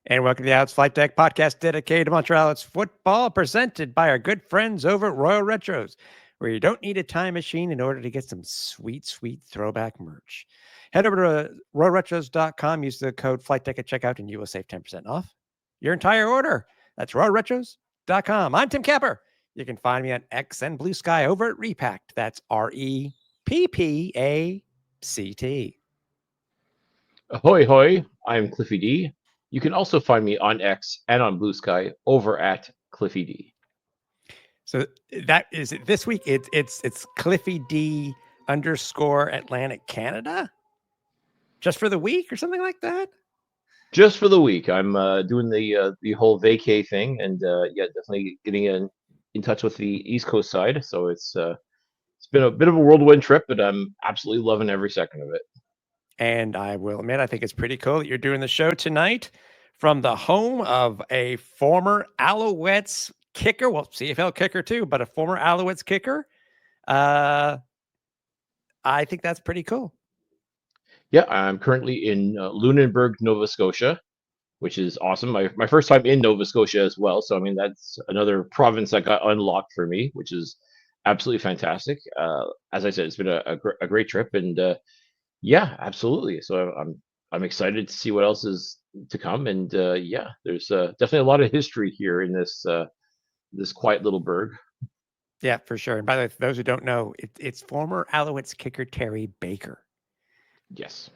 And welcome to the Alouettes Flightdeck podcast dedicated to Montreal Alouettes football, presented by our good friends over at Royal Retros, where you don't need a time machine in order to get some sweet, sweet throwback merch. Head over to royalretros.com, use the code Flightdeck at checkout, and you will save 10% off your entire order. That's royalretros.com. I'm Tim Capper. You can find me on X and Blue Sky over at Repact. That's REPPACT. Ahoy, hoy, I'm Cliffy D. You can also find me on X and on Blue Sky over at Cliffy D. So that is it this week. It's Cliffy D _ Atlantic Canada, just for the week or something like that. Just for the week, I'm doing the whole vacay thing, and yeah, definitely getting in touch with the East Coast side. So it's been a bit of a whirlwind trip, but I'm absolutely loving every second of it. And I will admit, I think it's pretty cool that you're doing the show tonight from the home of a former Alouettes kicker, well, CFL kicker too, but a former Alouettes kicker. I think that's pretty cool. Yeah, I'm currently in Lunenburg, Nova Scotia, which is awesome. My first time in Nova Scotia as well. So I mean, that's another province that got unlocked for me, which is absolutely fantastic. As I said, it's been a great trip, and yeah, absolutely. So I'm excited to see what else is to come, and yeah, there's definitely a lot of history here in this quiet little burg. Yeah, for sure. And by the way, for those who don't know, it's former Alouettes kicker Terry Baker. Yes,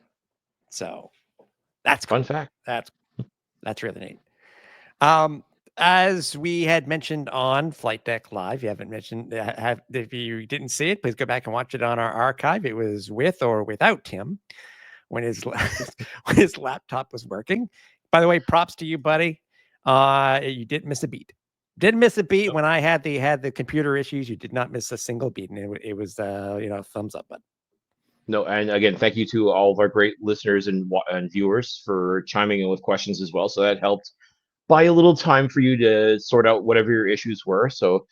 So that's fun cool. fact. That's really neat. As we had mentioned on Flight Deck Live, you haven't mentioned, if you didn't see it, please go back and watch it on our archive. It was with or without Tim when his when his laptop was working. By the way, props to you, buddy. You didn't miss a beat. Didn't miss a beat when I had the computer issues. You did not miss a single beat, and it was thumbs up button. No, and again, thank you to all of our great listeners and viewers for chiming in with questions as well. So that helped buy a little time for you to sort out whatever your issues were. So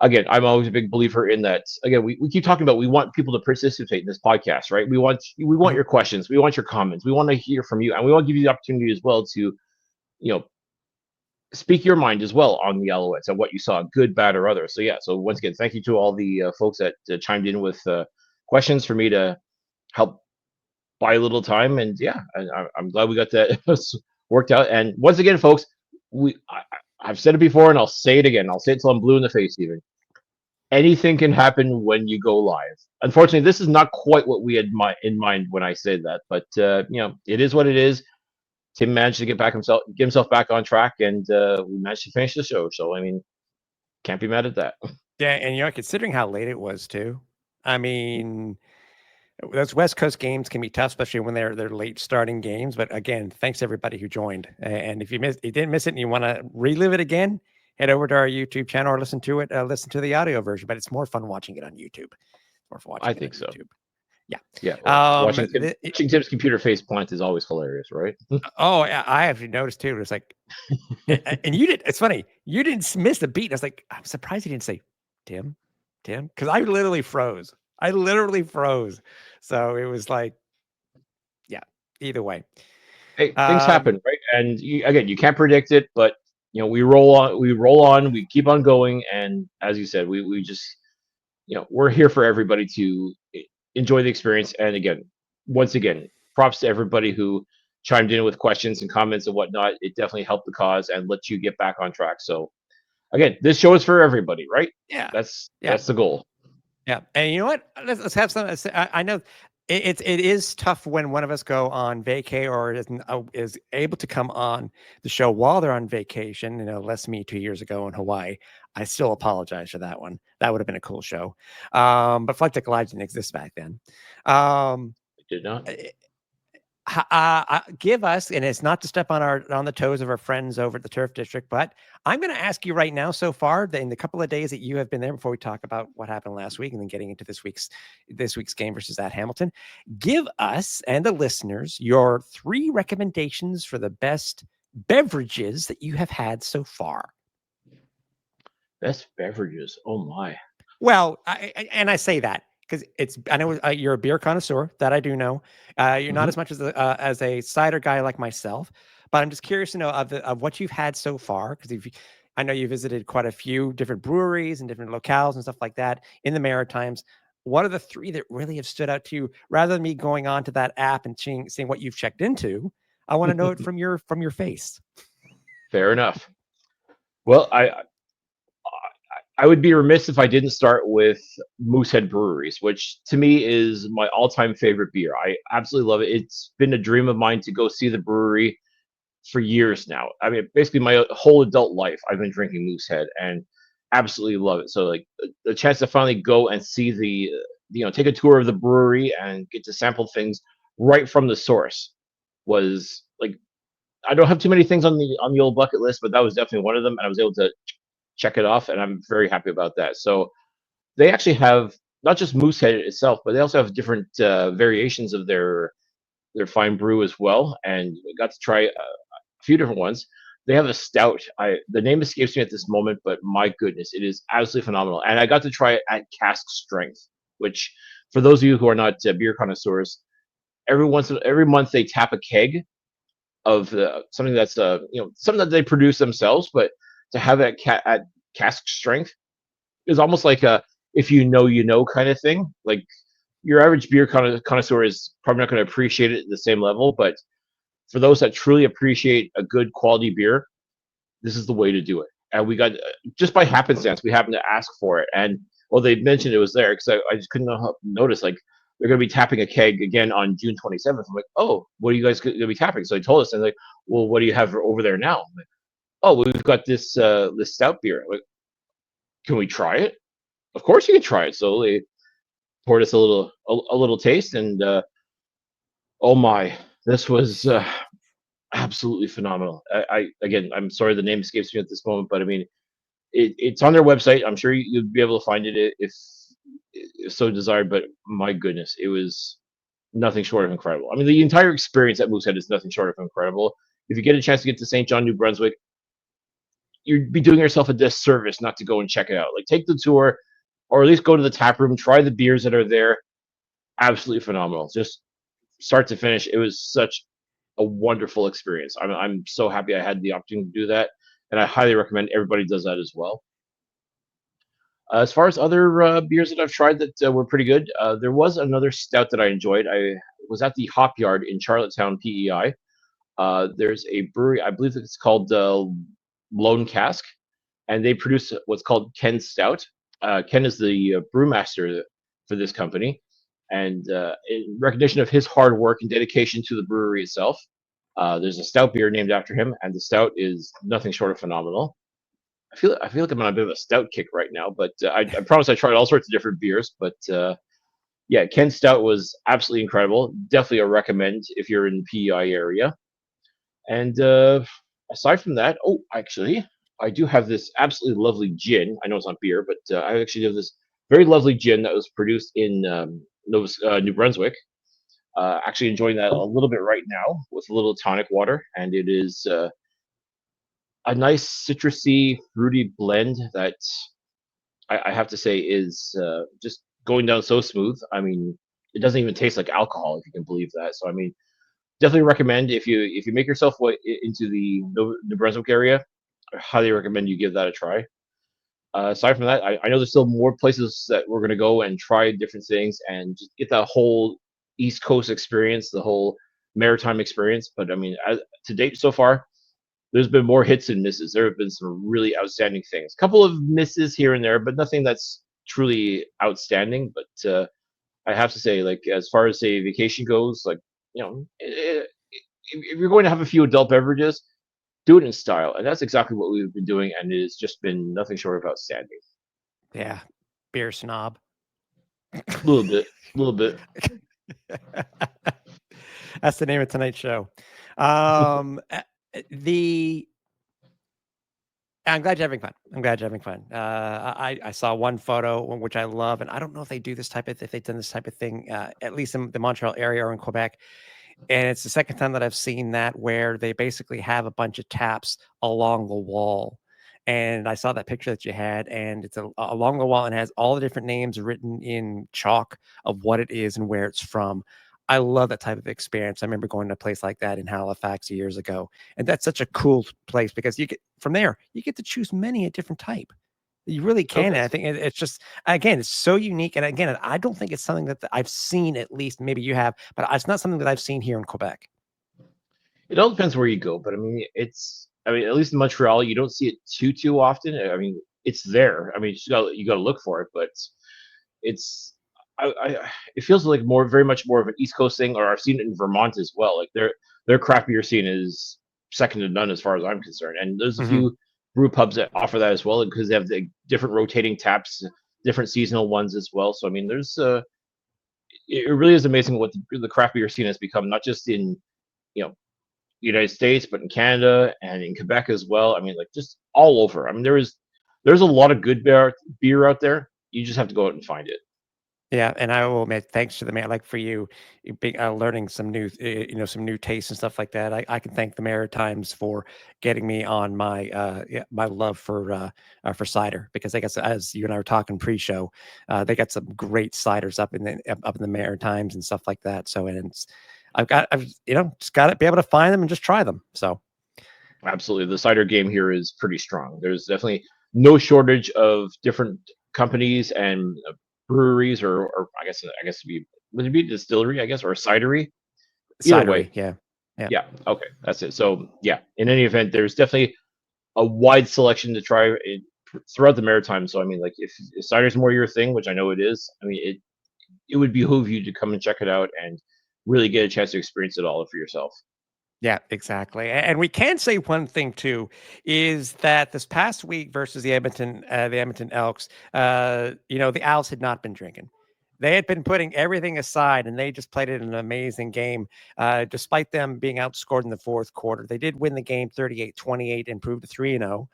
again, I'm always a big believer in that. Again, we keep talking about we want people to participate in this podcast, right? We want your questions, we want your comments, we want to hear from you, and we want to give you the opportunity as well to, you know, speak your mind as well on the Alouettes and what you saw, good, bad, or other. So yeah, so once again, thank you to all the folks that chimed in with questions for me to help buy a little time, and yeah, I'm glad we got that worked out. And once again, folks, I've said it before, and I'll say it again. I'll say it till I'm blue in the face. Even anything can happen when you go live. Unfortunately, this is not quite what we had in mind when I said that, but you know, it is what it is. Tim managed to get himself back on track, and we managed to finish the show. So I mean, can't be mad at that. Yeah, and considering how late it was too, I mean, those West Coast games can be tough, especially when they're late starting games. But again, thanks everybody who joined. And if you didn't miss it, and you want to relive it again, head over to our YouTube channel or listen to the audio version. But it's more fun watching it on YouTube. More fun watching I it on think so. YouTube. Yeah. Yeah. Watching Tim's computer face plant is always hilarious, right? Oh, I have noticed too. It's like, and you did. It's funny. You didn't miss the beat. I was like, I'm surprised you didn't say Tim, because I literally froze. So it was like, yeah. Either way, Hey, things happen, right? And again, you can't predict it, but you know, we roll on, we keep on going, and as you said, we just, you know, we're here for everybody to enjoy the experience. And again, once again, props to everybody who chimed in with questions and comments and whatnot. It definitely helped the cause and let you get back on track. So again, this show is for everybody, right? yeah, That's yeah, the goal. yeah. And you know what? Let's have some. I know it is tough when one of us go on vacay or is able to come on the show while they're on vacation. Less me 2 years ago in Hawaii. I still apologize for that one. That would have been a cool show. But Flight Deck Live didn't exist back then. It did not. Give us, and it's not to step on the toes of our friends over at the Turf District, but I'm going to ask you right now, so far, in the couple of days that you have been there, before we talk about what happened last week and then getting into this week's game versus at Hamilton, give us and the listeners your 3 recommendations for the best beverages that you have had so far. Best beverages. Oh my. Well, I say that because I know you're a beer connoisseur, that I do know. You're not as much as a cider guy like myself, But I'm just curious to know of what you've had so far, because I know you visited quite a few different breweries and different locales and stuff like that in the Maritimes. What are the three that really have stood out to you? Rather than me going on to that app and seeing what you've checked into, I want to know it from your face. Fair enough. Well, I would be remiss if I didn't start with Moosehead Breweries, which to me is my all-time favorite beer. I absolutely love it. It's been a dream of mine to go see the brewery for years now. I mean, basically my whole adult life, I've been drinking Moosehead and absolutely love it. So like the chance to finally go and see take a tour of the brewery and get to sample things right from the source was like I don't have too many things on the old bucket list, but that was definitely one of them, and I was able to check it off, and I'm very happy about that. So they actually have not just Moosehead itself, but they also have different variations of their fine brew as well, and we got to try a few different ones. They have a stout. The name escapes me at this moment, but my goodness, it is absolutely phenomenal. And I got to try it at cask strength, which for those of you who are not beer connoisseurs, every month they tap a keg of something that's something that they produce themselves, but to have it at cask strength is almost like a if you know you know kind of thing. Like your average beer connoisseur is probably not going to appreciate it at the same level, but for those that truly appreciate a good quality beer, this is the way to do it. And we got just by happenstance, we happened to ask for it, and well, they mentioned it was there because I just couldn't help notice like they're going to be tapping a keg again on June 27th. I'm like, oh, what are you guys going to be tapping? So they told us, and like, well, what do you have over there now? I'm like, oh, well, we've got this stout beer. I'm like, can we try it? Of course you can try it. So they poured us a little taste, and oh my, this was absolutely phenomenal. Again, I'm sorry the name escapes me at this moment, but I mean, it's on their website. I'm sure you'd be able to find it if so desired. But my goodness, it was nothing short of incredible. I mean, the entire experience at Moosehead is nothing short of incredible. If you get a chance to get to St. John, New Brunswick, you'd be doing yourself a disservice not to go and check it out. Like, take the tour, or at least go to the tap room, try the beers that are there. Absolutely phenomenal. Just start to finish, it was such a wonderful experience. I'm so happy I had the opportunity to do that, and I highly recommend everybody does that as well. As far as other beers that I've tried that were pretty good, there was another stout that I enjoyed. I was at the Hop Yard in Charlottetown, PEI. There's a brewery, I believe it's called Lone Cask, and they produce what's called Ken Stout. Ken is the brewmaster for this company, and in recognition of his hard work and dedication to the brewery itself, there's a stout beer named after him, and the stout is nothing short of phenomenal. I feel like I'm on a bit of a stout kick right now, but I promise I tried all sorts of different beers. But yeah, Ken Stout was absolutely incredible. Definitely a recommend if you're in the PEI area. And aside from that, oh, actually, I do have this absolutely lovely gin. I know it's not beer, but I actually have this very lovely gin that was produced in New Brunswick. Actually enjoying that a little bit right now with a little tonic water, and it is a nice citrusy, fruity blend that I have to say is just going down so smooth. I mean, it doesn't even taste like alcohol, if you can believe that. So I mean, definitely recommend if you make yourself way into the New Brunswick area, I highly recommend you give that a try. Aside from that, I know there's still more places that we're gonna go and try different things and just get that whole East Coast experience, the whole maritime experience. But I mean, to date so far, there's been more hits and misses. There have been some really outstanding things. A couple of misses here and there, but nothing that's truly outstanding. But I have to say, like as far as a vacation goes, like if you're going to have a few adult beverages, do it in style, and that's exactly what we've been doing, and it has just been nothing short of outstanding. Yeah, beer snob. A little bit, a little bit. That's the name of tonight's show. The I'm glad you're having fun. I'm glad you're having fun. I saw one photo which I love, and I don't know if they do this type of if they've done this type of thing at least in the Montreal area or in Quebec. And it's the second time that I've seen that where they basically have a bunch of taps along the wall. And I saw that picture that you had, and it's along the wall and has all the different names written in chalk of what it is and where it's from. I love that type of experience. I remember going to a place like that in Halifax years ago, and that's such a cool place because you get from there, you get to choose many a different type. You really can, and I Okay. think it's just again, it's so unique, and again, I don't think it's something that I've seen, at least maybe you have, but it's not something that I've seen here in Quebec. It all depends where you go, but I mean, at least in Montreal, you don't see it too often. I mean, it's there. I mean, you got to look for it, but it's it feels like very much more of an East Coast thing, or I've seen it in Vermont as well. Like their craft beer scene is second to none as far as I'm concerned. And there's a Mhm. few brew pubs that offer that as well because they have the different rotating taps, different seasonal ones as well. So I mean, it really is amazing what the craft beer scene has become, not just in you know United States, but in Canada and in Quebec as well. I mean, like just all over. I mean, there's a lot of good beer out there. You just have to go out and find it. Yeah, and I will admit, thanks to the mayor, like for you, learning some new, some new tastes and stuff like that. I can thank the Maritimes for getting me on my, yeah, my love for cider because I guess as you and I were talking pre-show, they got some great ciders up in the Maritimes and stuff like that. So and it's, I've just got to be able to find them and just try them. So Absolutely, the cider game here is pretty strong. There's definitely no shortage of different companies and breweries, or I guess would it be a distillery, I guess, or a cidery? Either way, cidery, yeah, yeah. yeah, okay, that's it. So yeah, in any event, there's definitely a wide selection to try throughout the Maritime. So I mean, like if cider's more your thing, which I know it is, I mean it would behoove you to come and check it out and really get a chance to experience it all for yourself. Yeah, exactly. And we can say one thing too is that this past week versus the Edmonton Elks, the Owls had not been drinking. They had been putting everything aside, and they just played it an amazing game. Despite them being outscored in the fourth quarter, they did win the game 38-28, improved to 3-0.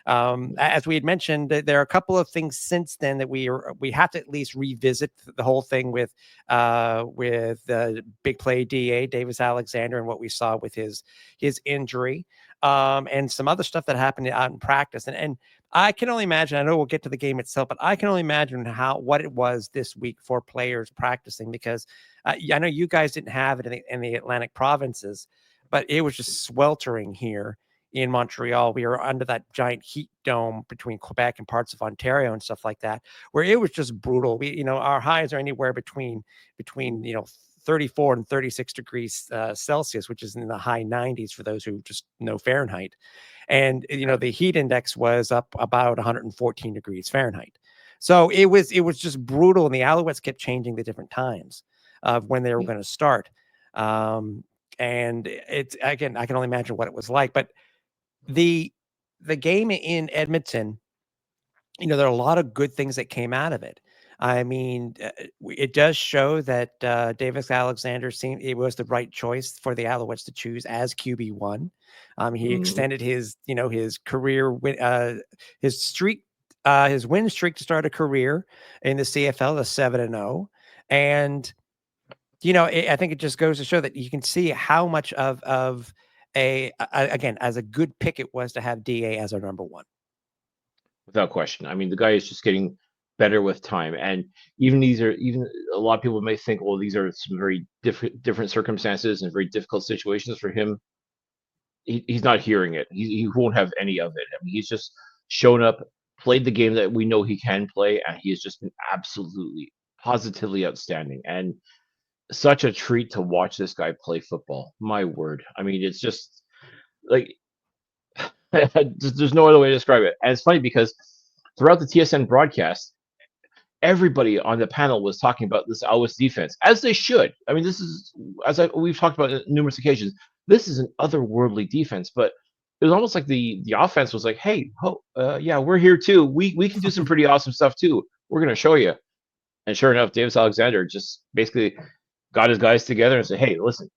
As we had mentioned, there are a couple of things since then that we have to at least revisit the whole thing with the big play DA Davis Alexander and what we saw with his injury, and some other stuff that happened out in practice. And I can only imagine. I know we'll get to the game itself, but I can only imagine what it was this week for players practicing because I know you guys didn't have it in the Atlantic provinces, but it was just sweltering here in Montreal. We were under that giant heat dome between Quebec and parts of Ontario and stuff like that, where it was just brutal. Our highs are anywhere between 34 and 36 degrees Celsius, which is in the high 90s for those who just know Fahrenheit. And the heat index was up about 114 degrees Fahrenheit. So it was just brutal, and the Alouettes kept changing the different times of when they were going to start. Um, and it's again, I can only imagine what it was like, but the the game in Edmonton, there are a lot of good things that came out of it. I mean, it does show that Davis Alexander seemed it was the right choice for the Alouettes to choose as QB1. He Mhm. extended his career his streak, his win streak to start a career in the CFL to 7-0, and I think it just goes to show that you can see how much of again, as a good pick it was to have DA as our number one. Without question. I mean, the guy is just getting better with time, and even a lot of people may think, well, these are some very different circumstances and very difficult situations for him. He's not hearing it. He won't have any of it. I mean, he's just shown up, played the game that we know he can play, and he has just been absolutely, positively outstanding. And such a treat to watch this guy play football. My word. I mean, it's just like there's no other way to describe it. And it's funny because throughout the TSN broadcast, everybody on the panel was talking about this Alouettes defense, as they should. I mean, this is we've talked about it on numerous occasions. This is an otherworldly defense, but it was almost like the offense was like, "Hey, yeah, we're here too. We can do some pretty awesome stuff too. We're gonna show you." And sure enough, Davis Alexander just basically got his guys together and said, "Hey, listen,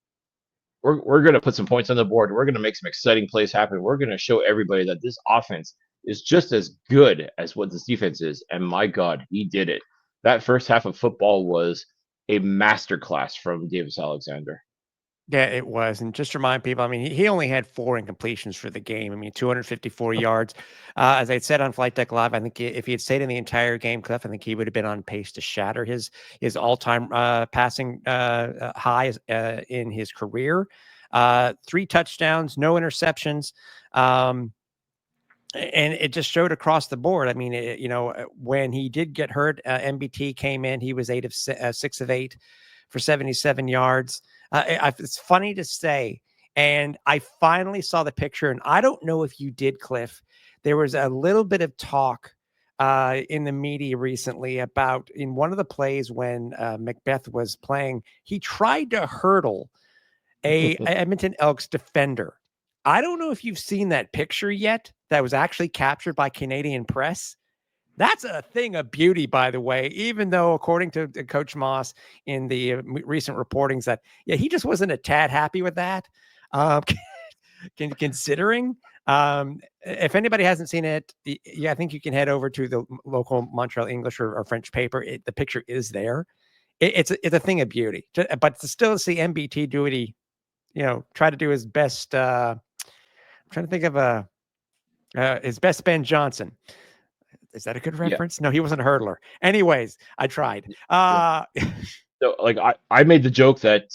we're going to put some points on the board. We're going to make some exciting plays happen. We're going to show everybody that this offense is just as good as what this defense is." And my God, he did it. That first half of football was a masterclass from Davis Alexander. Yeah, it was. And just to remind people, I mean, he only had 4 incompletions for the game. I mean, 254 yards. As I said on Flight Deck Live, I think if he had stayed in the entire game, Cliff, I think he would have been on pace to shatter his all-time passing high in his career. 3 touchdowns, no interceptions. And it just showed across the board. I mean, when he did get hurt, MBT came in. He was 6 of 8 for 77 yards. It's funny to say, and I finally saw the picture, and I don't know if you did, Cliff. There was a little bit of talk in the media recently about in one of the plays when Macbeth was playing, he tried to hurdle a Edmonton Elks defender. I don't know if you've seen that picture yet that was actually captured by Canadian press. That's a thing of beauty, by the way, even though, according to Coach Moss in the recent reportings, that, yeah, he just wasn't a tad happy with that. Considering, if anybody hasn't seen it, yeah, I think you can head over to the local Montreal English or French paper. The picture is there. It's a thing of beauty, but to still see MBT do what he, try to do his best. I'm trying to think of his best Ben Johnson. Is that a good Yeah. reference? No, he wasn't a hurdler. Anyways, I tried. So, like, I made the joke that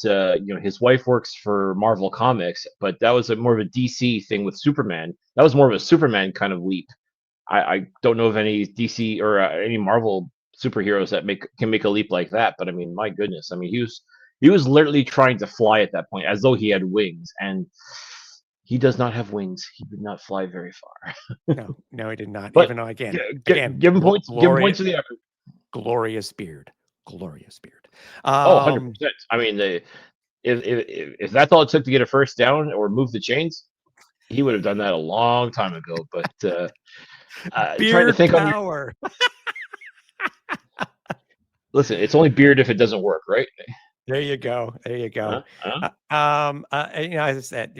his wife works for Marvel Comics, but that was more of a DC thing with Superman. That was more of a Superman kind of leap. I don't know of any DC or any Marvel superheroes that can make a leap like that. But I mean, my goodness, I mean, he was literally trying to fly at that point as though he had wings, and he does not have wings. He did not fly very far. No, he did not. But Even though, again, give him points. Give him points for the effort. glorious beard. Glorious beard. Oh, 100%. I mean, if that's all it took to get a first down or move the chains, he would have done that a long time ago. But trying to beard think power. Listen, it's only beard if it doesn't work, right? There you go. There you go. Uh-huh. As I said,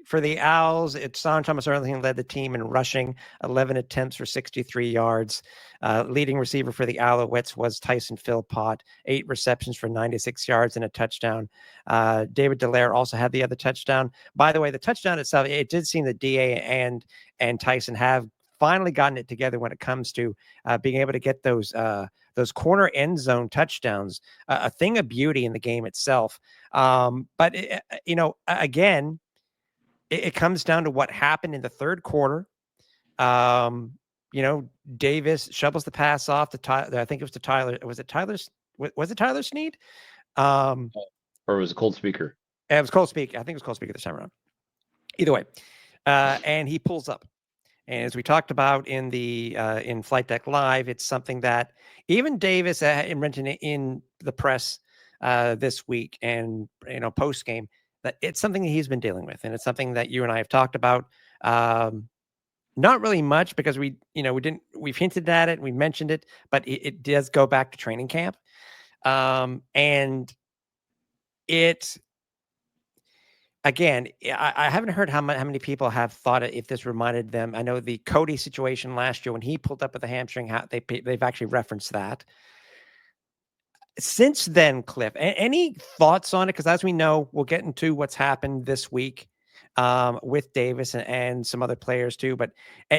for the Owls, Son Thomas Erling led the team in rushing, 11 attempts for 63 yards. Leading receiver for the Alouettes was Tyson Philpott, 8 receptions for 96 yards and a touchdown. David Dallaire also had the other touchdown. By the way, the touchdown itself, it did seem that DA and Tyson have finally gotten it together when it comes to being able to get those corner end zone touchdowns, a thing of beauty in the game itself. But again, it comes down to what happened in the third quarter. Davis shovels the pass off to Tyler. I think it was to Tyler. Was it Tyler Sneed? Or was it Cold Speaker? It was Cold Speaker. I think it was Cold Speaker this time around. Either way, and he pulls up. And as we talked about in Flight Deck Live, it's something that even Davis mentioned in the press this week and post game, that it's something that he's been dealing with, and it's something that you and I have talked about. Not really much because we've hinted at it, we mentioned it, but it does go back to training camp, and it. Again, I haven't heard how many people have thought if this reminded them. I know the Cody situation last year when he pulled up with a hamstring. How they've actually referenced that. Since then, Cliff, any thoughts on it? Because as we know, we'll get into what's happened this week with Davis and some other players too. But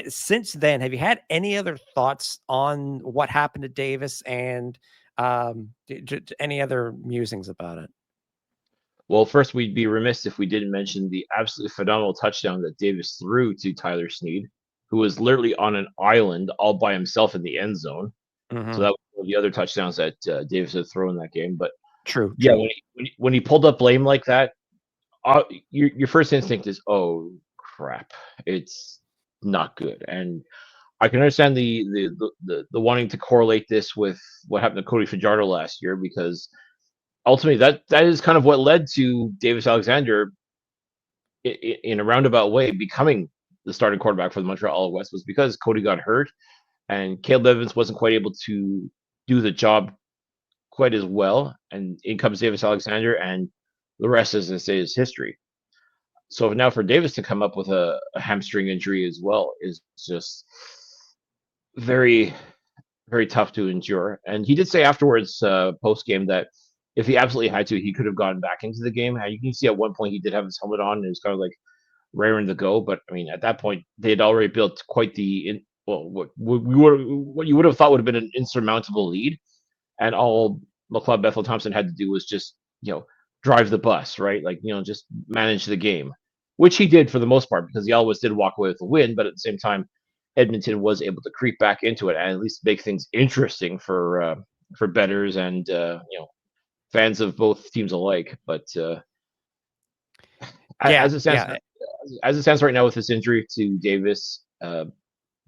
since then, have you had any other thoughts on what happened to Davis and any other musings about it? Well, first, we'd be remiss if we didn't mention the absolutely phenomenal touchdown that Davis threw to Tyler Sneed, who was literally on an island all by himself in the end zone. Mm-hmm. So that was one of the other touchdowns that Davis had thrown in that game. But True. yeah, when he pulled up lame like that, your first instinct is, oh crap, it's not good. And I can understand the wanting to correlate this with what happened to Cody Fajardo last year, because ultimately that is kind of what led to Davis Alexander in a roundabout way becoming the starting quarterback for the Montreal Alouettes, was because Cody got hurt and Caleb Evans wasn't quite able to do the job quite as well, and in comes Davis Alexander, and the rest, as I say, is history. So now for Davis to come up with a hamstring injury as well is just very, very tough to endure. And he did say afterwards, post game, that if he absolutely had to, he could have gone back into the game. And you can see at one point he did have his helmet on, and it was kind of like raring to go. But I mean, at that point, they had already built quite what you would have thought would have been an insurmountable lead, and all McLeod Bethel Thompson had to do was just drive the bus, right? Like just manage the game, which he did for the most part because the Alouettes did walk away with a win. But at the same time, Edmonton was able to creep back into it and at least make things interesting for bettors and fans of both teams alike. But Yeah, as it stands, yeah. as it stands right now with this injury to Davis,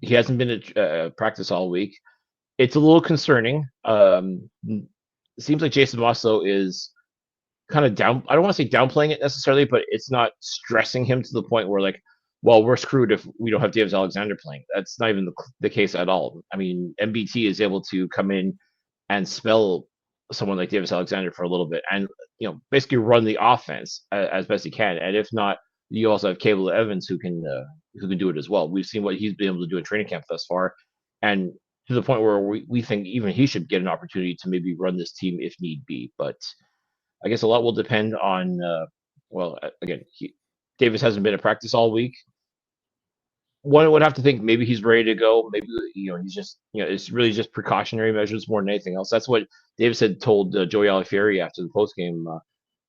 he hasn't been at practice all week. It's a little concerning. It seems like Jason Moss though is kind of down. I don't want to say downplaying it necessarily, but it's not stressing him to the point where like, well, we're screwed if we don't have Davis Alexander playing. That's not even the case at all. I mean, MBT is able to come in and spell someone like Davis Alexander for a little bit, and basically run the offense as best he can. And if not, you also have Cable Evans who can do it as well. We've seen what he's been able to do in training camp thus far, and to the point where we think even he should get an opportunity to maybe run this team if need be. But I guess a lot will depend on. Again, Davis hasn't been at practice all week. One would have to think maybe he's ready to go. Maybe he's just it's really just precautionary measures more than anything else. That's what Davis had told Joey Alafieri after the post game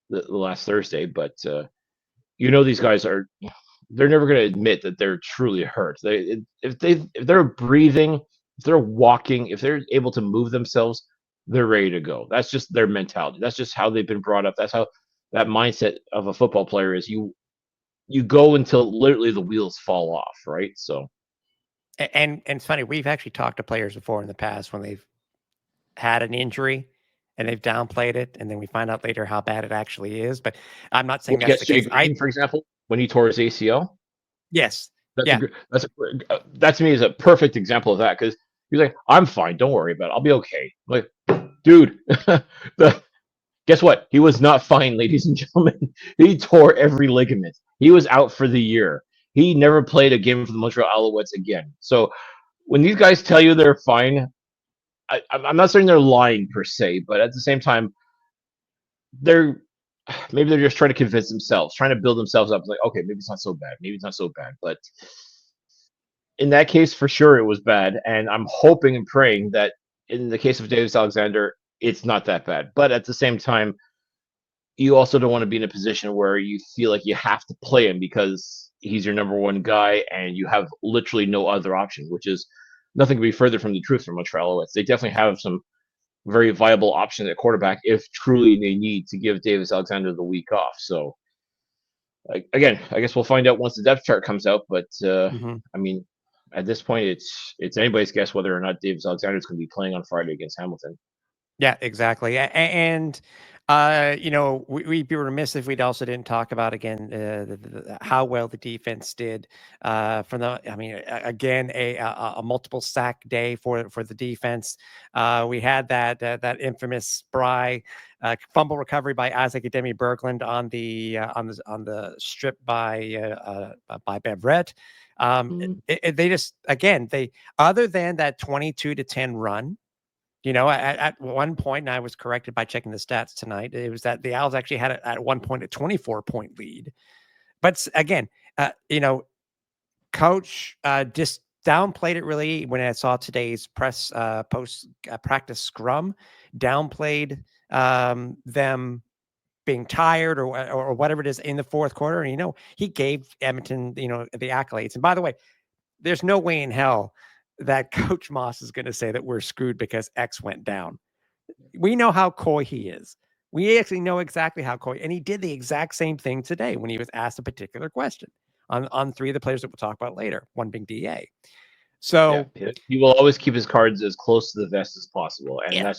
the last Thursday. But these guys they're never going to admit that they're truly hurt. If they're breathing, if they're walking, if they're able to move themselves, they're ready to go. That's just their mentality. That's just how they've been brought up. That's how that mindset of a football player is. You go until literally the wheels fall off, right? So, And it's funny, we've actually talked to players before in the past when they've had an injury and they've downplayed it, and then we find out later how bad it actually is. But I'm not saying that's the Jay case. Green, for example, when he tore his ACL, Yes, that's yeah, that to me is a perfect example of that because he's like, I'm fine, don't worry about it, I'll be okay. I'm like, dude, guess what? He was not fine, ladies and gentlemen. He tore every ligament. He was out for the year. He never played a game for the Montreal Alouettes again. So when these guys tell you they're fine, I'm not saying they're lying per se, but at the same time, they're maybe they're just trying to convince themselves, trying to build themselves up. Like, okay, maybe it's not so bad. Maybe it's not so bad. But in that case, for sure, it was bad. And I'm hoping and praying that in the case of Davis Alexander, it's not that bad. But at the same time, you also don't want to be in a position where you feel like you have to play him because he's your number one guy and you have literally no other option, which is nothing to be further from the truth from Montreal Alouettes. They definitely have some very viable options at quarterback if truly they need to give Davis Alexander the week off. So, again, I guess we'll find out once the depth chart comes out. But I mean, at this point, it's anybody's guess whether or not Davis Alexander is going to be playing on Friday against Hamilton. yeah, exactly. And we'd be remiss if we'd also didn't talk about again how well the defense did. From the, I mean, again, a multiple sack day for the defense. We had that infamous spry fumble recovery by Isaac Ademi Berglund on the strip by Beverett. They just other than that 22-10 run. At one point, and I was corrected by checking the stats tonight, it was that the Owls actually had at one point a 24-point lead. But again, Coach just downplayed it really when I saw today's post practice scrum, downplayed them being tired or whatever it is in the fourth quarter. And, he gave Edmonton, the accolades. And by the way, there's no way in hell that Coach Moss is going to say that we're screwed because X went down. We know how coy he is. We actually know exactly how coy, and he did the exact same thing today when he was asked a particular question on three of the players that we'll talk about later, one being DA. So he will always keep his cards as close to the vest as possible, and yeah.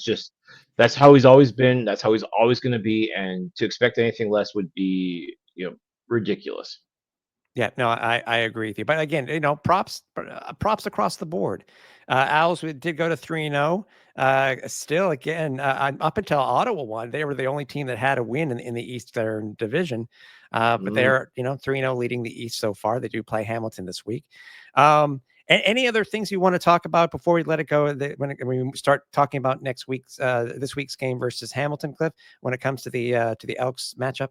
that's how he's always been. That's how he's always going to be, and to expect anything less would be ridiculous. Yeah, no, I agree with you. But again, props across the board. Owls did go to 3-0. Still, again, up until Ottawa won, they were the only team that had a win in the Eastern Division. But they're 3-0 leading the East so far. They do play Hamilton this week. Any other things you want to talk about before we let it go? When we start talking about this week's game versus Hamilton, Cliff, when it comes to the Elks matchup.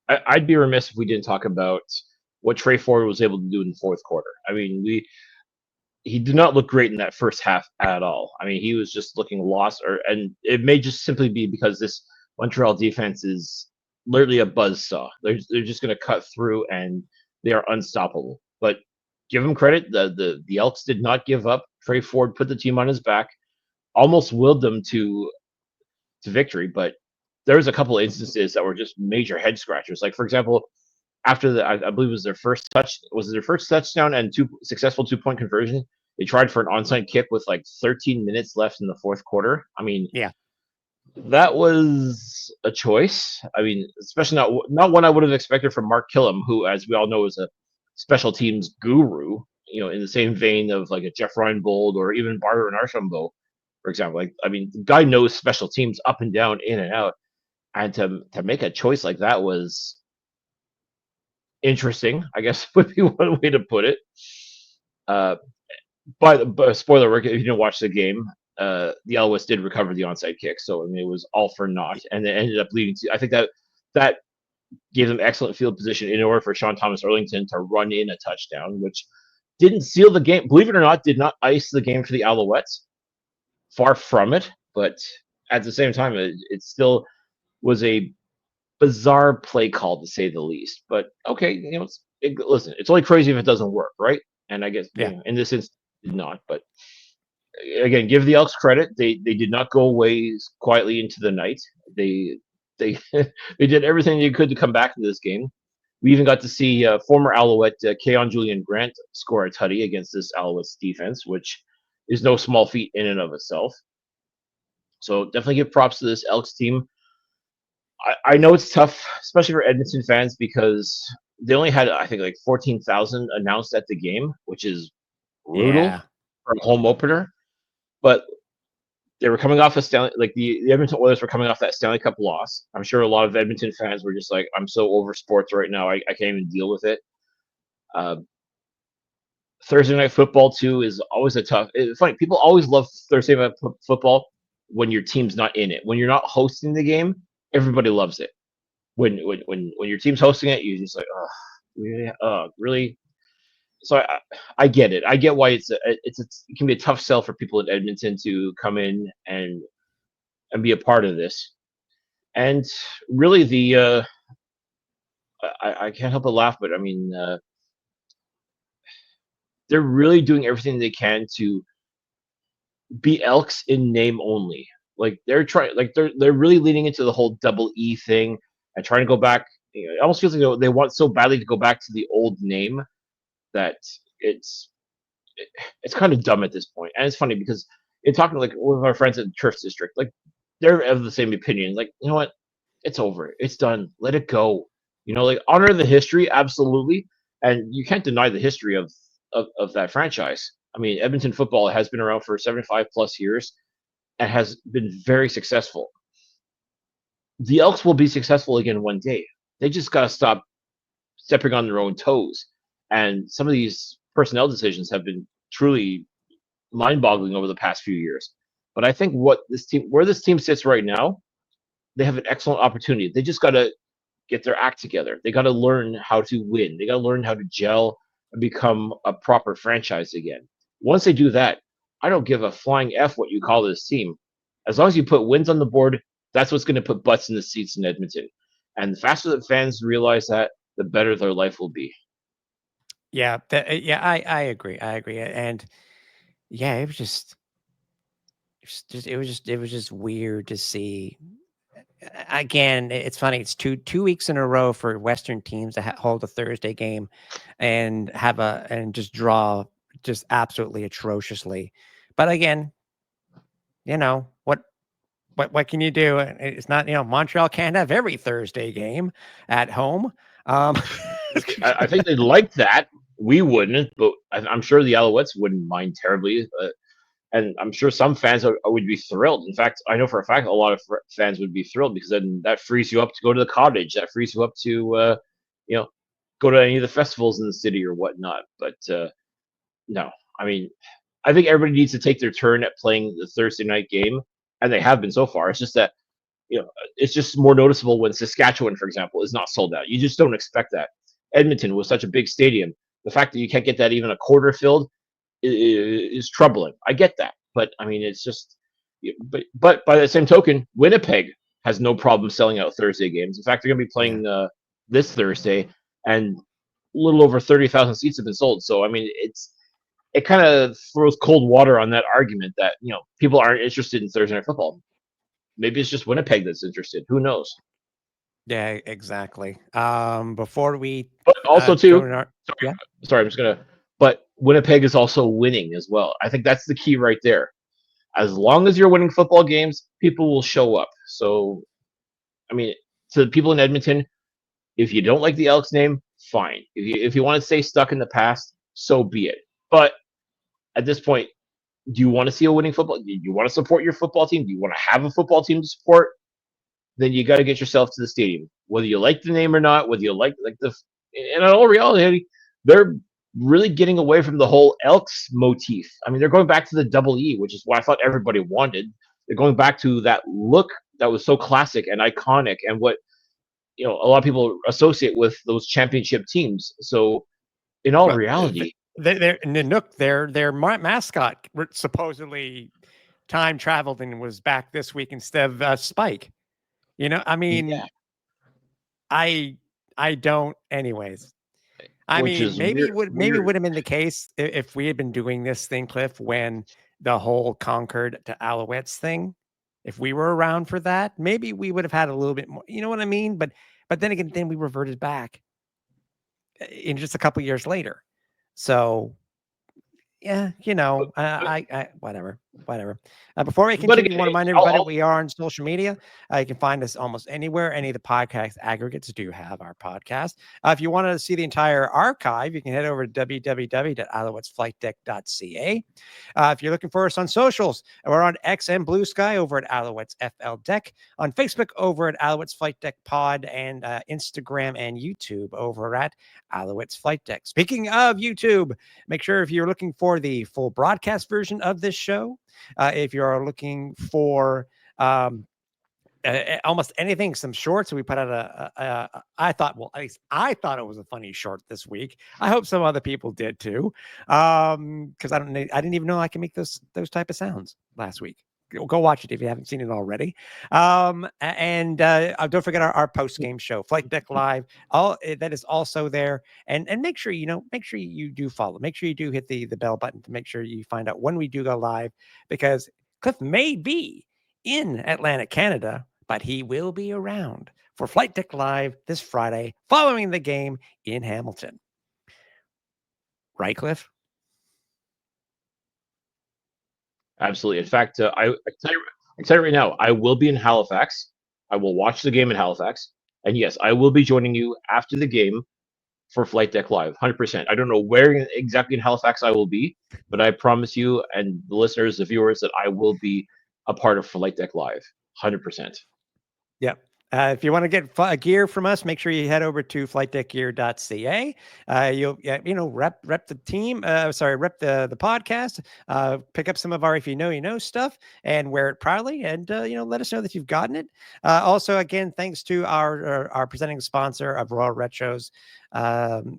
I'd be remiss if we didn't talk about what Trey Ford was able to do in the fourth quarter. I mean, he did not look great in that first half at all. I mean, he was just looking lost, and it may just simply be because this Montreal defense is literally a buzzsaw. They're just going to cut through, and they are unstoppable. But give him credit, the Elks did not give up. Trey Ford put the team on his back, almost willed them to victory, but there was a couple of instances that were just major head scratchers. Like, for example, after I believe it was their first touchdown and successful 2-point conversion. They tried for an onside kick with like 13 minutes left in the fourth quarter. I mean, Yeah. that was a choice. I mean, especially not one I would have expected from Mark Killam, who, as we all know, is a special teams guru. In the same vein of like a Jeff Reinbold or even Barber and Archambault, for example. Like, I mean, the guy knows special teams up and down, in and out, and to make a choice like that was interesting, I guess would be one way to put it. But spoiler alert, if you didn't watch the game, the Alouettes did recover the onside kick, so I mean it was all for naught, and it ended up leading to. I think that gave them excellent field position in order for Sean Thomas Erlington to run in a touchdown, which didn't seal the game. Believe it or not, did not ice the game for the Alouettes. Far from it, but at the same time, it still was a bizarre play call, to say the least. But okay, listen, it's only crazy if it doesn't work, right? And I guess in this instance, it did not. But again, give the Elks credit; they did not go away quietly into the night. They they did everything they could to come back into this game. We even got to see former Alouette Keon Julian Grant score a tutty against this Alouettes defense, which is no small feat in and of itself. So definitely give props to this Elks team. I know it's tough, especially for Edmonton fans, because they only had, I think, like 14,000 announced at the game, which is brutal for a home opener. But they were coming off the Edmonton Oilers were coming off that Stanley Cup loss. I'm sure a lot of Edmonton fans were just like, I'm so over sports right now, I can't even deal with it. Thursday night football too is always it's funny, people always love Thursday night football when your team's not in it. When you're not hosting the game, everybody loves it. When your team's hosting it, you're just like, oh, really? So I get it. I get why it can be a tough sell for people in Edmonton to come in and be a part of this. And really, I can't help but laugh, but I mean, they're really doing everything they can to be Elks in name only. Like they're really leaning into the whole double E thing and trying to go back. It almost feels like they want so badly to go back to the old name that it's kind of dumb at this point. And it's funny because in talking like with our friends at the Turf District, like they're of the same opinion. Like, you know what? It's over. It's done. Let it go. Like honor the history, absolutely. And you can't deny the history of that franchise. I mean, Edmonton football has been around for 75 plus years and has been very successful. The Elks will be successful again one day. They just got to stop stepping on their own toes. And some of these personnel decisions have been truly mind-boggling over the past few years. But I think where this team sits right now, they have an excellent opportunity. They just got to get their act together. They got to learn how to win. They got to learn how to gel and become a proper franchise again. Once they do that, I don't give a flying F what you call this team. As long as you put wins on the board, that's what's going to put butts in the seats in Edmonton. And the faster that fans realize that, the better their life will be. Yeah, I agree. And yeah, it was just weird to see. Again, it's funny. It's two weeks in a row for Western teams to hold a Thursday game and just draw just absolutely atrociously. But again, what can you do? It's not, Montreal can't have every Thursday game at home. I think they'd like that. We wouldn't, but I'm sure the Alouettes wouldn't mind terribly. And I'm sure some fans would be thrilled. In fact, I know for a fact a lot of fans would be thrilled because then that frees you up to go to the cottage. That frees you up to, go to any of the festivals in the city or whatnot. But no. I mean, I think everybody needs to take their turn at playing the Thursday night game, and they have been so far. It's just that it's just more noticeable when Saskatchewan, for example, is not sold out. You just don't expect that. Edmonton was such a big stadium. The fact that you can't get that even a quarter filled is troubling. I get that, but I mean, it's just. But by the same token, Winnipeg has no problem selling out Thursday games. In fact, they're going to be Yeah. playing this Thursday, and a little over 30,000 seats have been sold. So I mean, it kind of throws cold water on that argument that people aren't interested in Thursday night football. Maybe it's just Winnipeg that's interested. Who knows? Yeah, exactly. Before we But also go too, in our sorry, yeah, sorry, I'm just gonna. But Winnipeg is also winning as well. I think that's the key right there. As long as you're winning football games, people will show up. So, I mean, to the people in Edmonton, if you don't like the Elks name, fine. If you want to stay stuck in the past, so be it. But at this point, do you want to see a winning football? Do you want to support your football team? Do you want to have a football team to support? Then you got to get yourself to the stadium, whether you like the name or not. Whether you like the, and in all reality, they're really getting away from the whole Elks motif. I mean, they're going back to the double E, which is what I thought everybody wanted. They're going back to that look that was so classic and iconic, and what a lot of people associate with those championship teams. So, in all well, reality, they're Nanook, their mascot supposedly time traveled and was back this week instead of Spike. I mean, yeah, I don't. Anyways, I which mean, is weird. maybe Weird. would have been the case if we had been doing this thing, Cliff, when the whole Concord to Alouettes thing. If we were around for that, maybe we would have had a little bit more. You know what I mean? But then again, then we reverted back in just a couple years later. So yeah, I whatever. Before we But continue, again, want to remind everybody we are on social media. You can find us almost anywhere. Any of the podcast aggregates do have our podcast. If you want to see the entire archive, you can head over to www.alouettesflightdeck.ca. If you're looking for us on socials, we're on X and Blue Sky over at Alouettes FL Deck, on Facebook over at Alouettes Flight Deck Pod, and Instagram and YouTube over at Alouettes Flight Deck. Speaking of YouTube, make sure if you're looking for the full broadcast version of this show, if you're looking for almost anything, some shorts, we put out I thought, well, at least I thought it was a funny short this week. I hope some other people did too, because I didn't even know I can make those type of sounds last week. Go watch it if you haven't seen it already. And don't forget our post game show, Flight Deck Live. All that is also there. And make sure you do follow. Make sure you do hit the bell button to make sure you find out when we do go live, because Cliff may be in Atlantic, Canada, but he will be around for Flight Deck Live this Friday following the game in Hamilton. Right, Cliff? Absolutely. In fact, I can tell you right now, I will be in Halifax. I will watch the game in Halifax, and yes, I will be joining you after the game for Flight Deck Live, 100%. I don't know where exactly in Halifax I will be, but I promise you and the listeners, the viewers, that I will be a part of Flight Deck Live, 100%. Yep. If you want to get gear from us, make sure you head over to flightdeckgear.ca. You'll rep the team. Rep the podcast. Pick up some of our if you know stuff and wear it proudly. And let us know that you've gotten it. Also, again, thanks to our presenting sponsor of Royal Retros.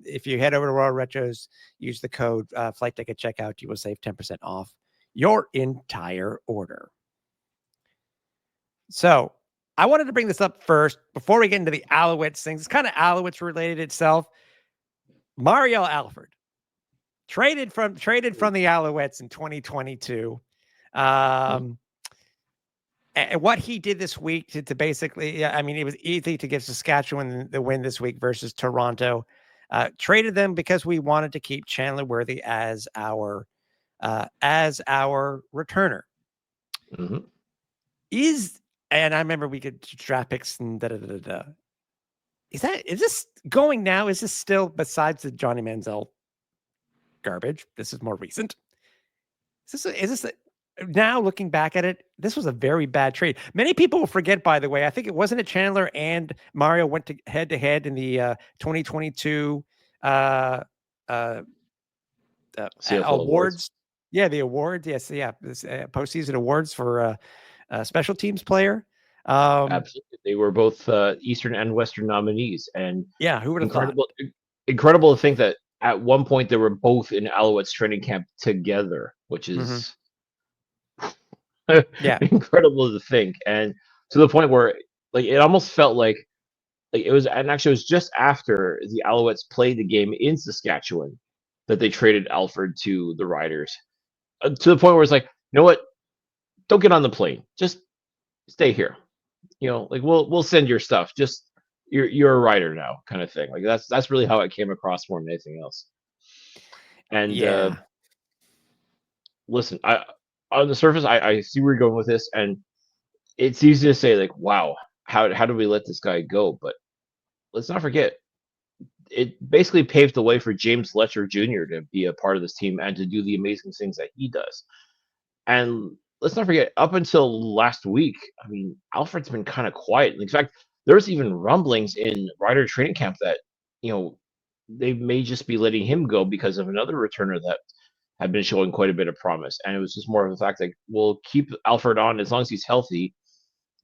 If you head over to Royal Retros, use the code FlightDeck at checkout, you will save 10% off your entire order. So I wanted to bring this up first before we get into the Alouettes things. It's kind of Alouettes related itself. Mario Alford traded from the Alouettes in 2022. And what he did this week to basically, I mean, it was easy to give Saskatchewan the win this week versus Toronto. Traded them because we wanted to keep Chandler Worthy as our returner. Mm-hmm. And I remember we could draft picks and da. Is this going now? Is this still, besides the Johnny Manziel garbage? This is more recent. Is this now looking back at it? This was a very bad trade. Many people will forget, by the way. I think it wasn't a Chandler and Mario went to head in the 2022 CFL awards. awards. Yeah, the awards. Yes, yeah, this, postseason awards for special teams player. Absolutely, they were both Eastern and Western nominees, and Yeah, who would have thought? incredible to think that at one point they were both in Alouettes training camp together, which Hmm. is Yeah, incredible to think, and to the point where like it almost felt like it was, and actually it was just after the Alouettes played the game in Saskatchewan that they traded Alfred to the Riders, to the point where it's like, you know what, don't get on the plane, just stay here. Like we'll send your stuff. Just you're a writer now, kind of thing. Like that's really how it came across more than anything else. And yeah, listen, I on the surface, I see where you're going with this, and it's easy to say like, wow, how do we let this guy go? But let's not forget, it basically paved the way for James Letcher Jr. to be a part of this team and to do the amazing things that he does. And let's not forget, up until last week, I mean, Alfred's been kind of quiet. In fact, there's even rumblings in Rider training camp that, you know, they may just be letting him go because of another returner that had been showing quite a bit of promise. And it was just more of the fact that we'll keep Alfred on as long as he's healthy,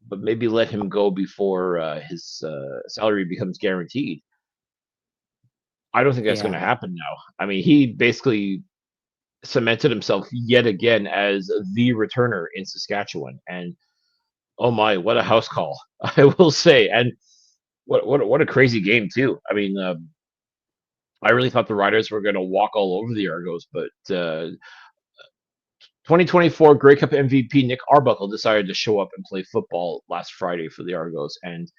but maybe let him go before his salary becomes guaranteed. I don't think that's going yeah, to happen now. I mean, he basically cemented himself yet again as the returner in Saskatchewan. And oh my, what a house call, I will say. And what a crazy game too. I mean, I really thought the Riders were going to walk all over the Argos, but 2024 Grey Cup MVP Nick Arbuckle decided to show up and play football last Friday for the Argos and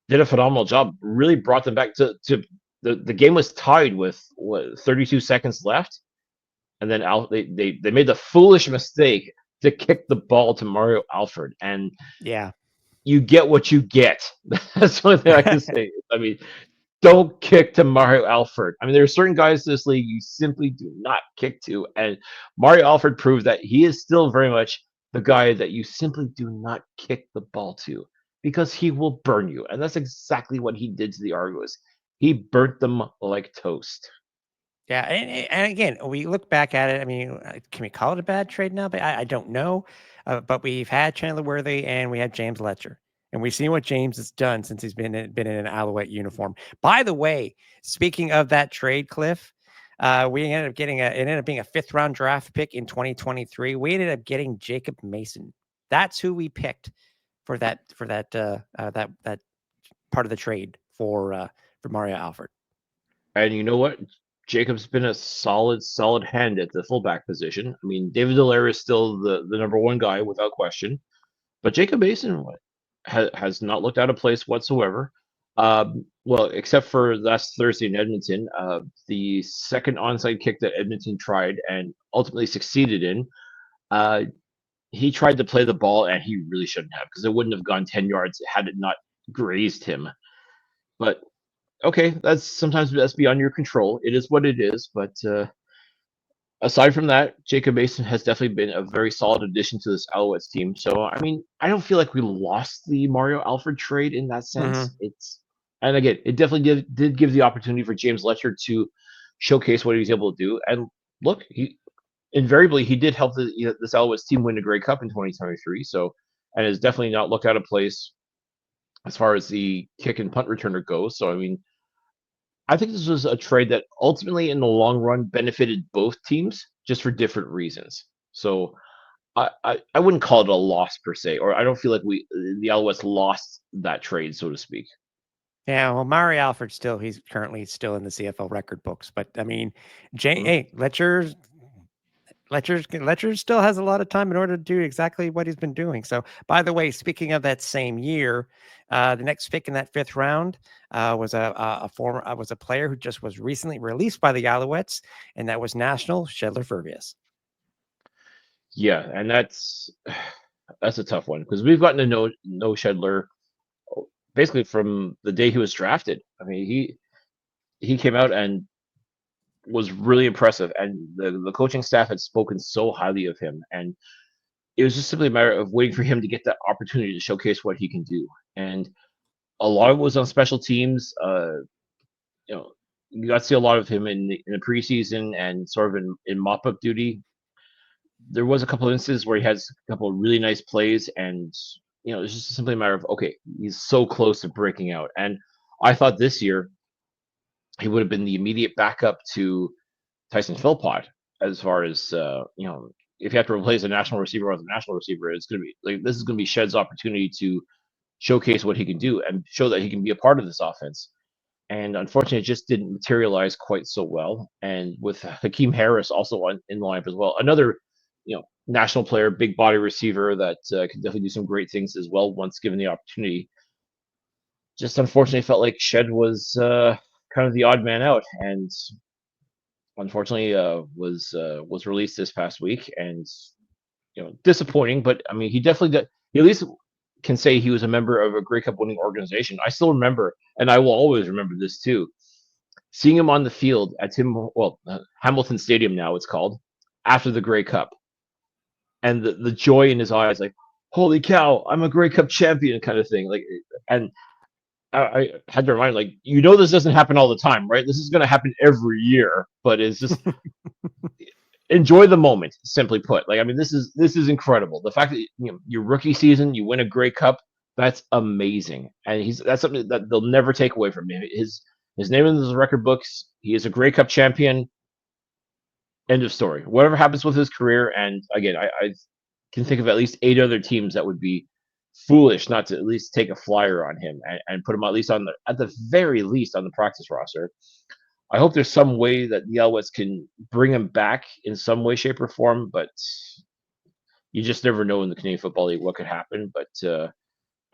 did a phenomenal job. Really brought them back to the game was tied with 32 seconds left, and then they made the foolish mistake to kick the ball to Mario Alfred, and yeah. you get what you get. That's the only thing I can say. I mean, don't kick to Mario Alfred. I mean, there are certain guys in this league you simply do not kick to, and Mario Alfred proved that he is still very much the guy that you simply do not kick the ball to because he will burn you, and that's exactly what he did to the Argos. He burnt them like toast. Yeah, and again, we look back at it. I mean, can we call it a bad trade now? But I don't know. But we've had Chandler Worthy and we have James Letcher, and we've seen what James has done since he's been in an Alouette uniform. By the way, speaking of that trade, Cliff, we ended up getting it ended up being a fifth round draft pick in 2023. We ended up getting Jacob Mason. That's who we picked for that part of the trade for Mario Alfred. And you know what? Jacob's been a solid hand at the fullback position. I mean, David Dallaire is still the number one guy without question, but Jacob Mason has not looked out of place whatsoever. Well, except for last Thursday in Edmonton, the second onside kick that Edmonton tried and ultimately succeeded in. Uh, he tried to play the ball, and he really shouldn't have because it wouldn't have gone 10 yards had it not grazed him. But okay, that's beyond your control. It is what it is. But aside from that, Jacob Mason has definitely been a very solid addition to this Alouettes team. So I mean, I don't feel like we lost the Mario Alfred trade in that sense. Mm-hmm. And again, it definitely did give the opportunity for James Letcher to showcase what he was able to do. And look, he invariably he did help this Alouettes team win the Grey Cup in 2023. So, and has definitely not looked out of place as far as the kick and punt returner goes. So I mean, I think this was a trade that ultimately, in the long run, benefited both teams just for different reasons. So I wouldn't call it a loss per se, or I don't feel like the Alouettes lost that trade, so to speak. Yeah, well, Mari Alfred he's currently still in the CFL record books, but I mean, Mhm. Letcher still has a lot of time in order to do exactly what he's been doing. So, by the way, speaking of that same year, the next pick in that fifth round was a player who just was recently released by the Alouettes, and that was National Shedler Furbius. Yeah, and that's a tough one because we've gotten to know Shedler basically from the day he was drafted. I mean, he came out and was really impressive, and the coaching staff had spoken so highly of him, and it was just simply a matter of waiting for him to get that opportunity to showcase what he can do. And a lot of it was on special teams. You know, you got to see a lot of him in the preseason and sort of in mop up duty. There was a couple of instances where he has a couple of really nice plays, and it's just simply a matter of, okay, he's so close to breaking out. And I thought this year he would have been the immediate backup to Tyson Philpott as far as if you have to replace a national receiver with a national receiver, it's going to be like this is going to be Shed's opportunity to showcase what he can do and show that he can be a part of this offense. And unfortunately, it just didn't materialize quite so well. And with Hakeem Harris also in the lineup as well, another national player, big body receiver that can definitely do some great things as well once given the opportunity. Just unfortunately felt like Shed was kind of the odd man out, and unfortunately was released this past week, and disappointing. But I mean, he definitely did. He at least can say he was a member of a Grey Cup winning organization. I still remember, and I will always remember this too, seeing him on the field at Hamilton Stadium now it's called, after the Grey Cup, and the joy in his eyes, like, holy cow, I'm a Grey Cup champion kind of thing. Like, and I had to remind, like, this doesn't happen all the time, right? This is going to happen every year, but it's just enjoy the moment. Simply put, like, I mean, this is incredible. The fact that your rookie season, you win a Grey Cup, that's amazing, and that's something that they'll never take away from him. His name in the record books. He is a Grey Cup champion. End of story. Whatever happens with his career, and again, I can think of at least 8 other teams that would be foolish not to at least take a flyer on him and put him at least at the very least on the practice roster. I hope there's some way that the Alouettes can bring him back in some way, shape, or form, but you just never know in the Canadian Football League what could happen. But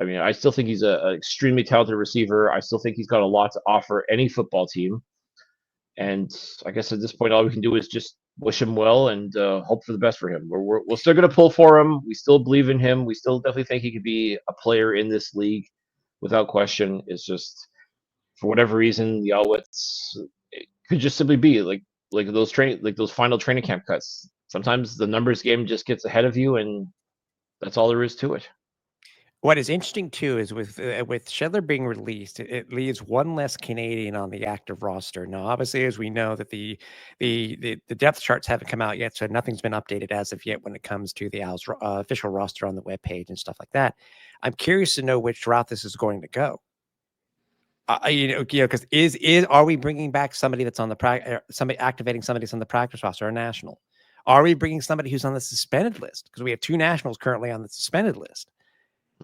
I mean, I still think he's an extremely talented receiver. I still think he's got a lot to offer any football team. And I guess at this point, all we can do is just wish him well and hope for the best for him. We're still going to pull for him. We still believe in him. We still definitely think he could be a player in this league without question. It's just, for whatever reason, the Alouettes, it could just simply be like those final training camp cuts. Sometimes the numbers game just gets ahead of you, and that's all there is to it. What is interesting too is with Shedler being released, it leaves one less Canadian on the active roster. Now, obviously, as we know, that the depth charts haven't come out yet, so nothing's been updated as of yet when it comes to the Owls official roster on the webpage and stuff like that. I'm curious to know which route this is going to go. Because are we bringing back somebody that's on the somebody activating somebody that's on the practice roster or national? Are we bringing somebody who's on the suspended list? Because we have 2 nationals currently on the suspended list.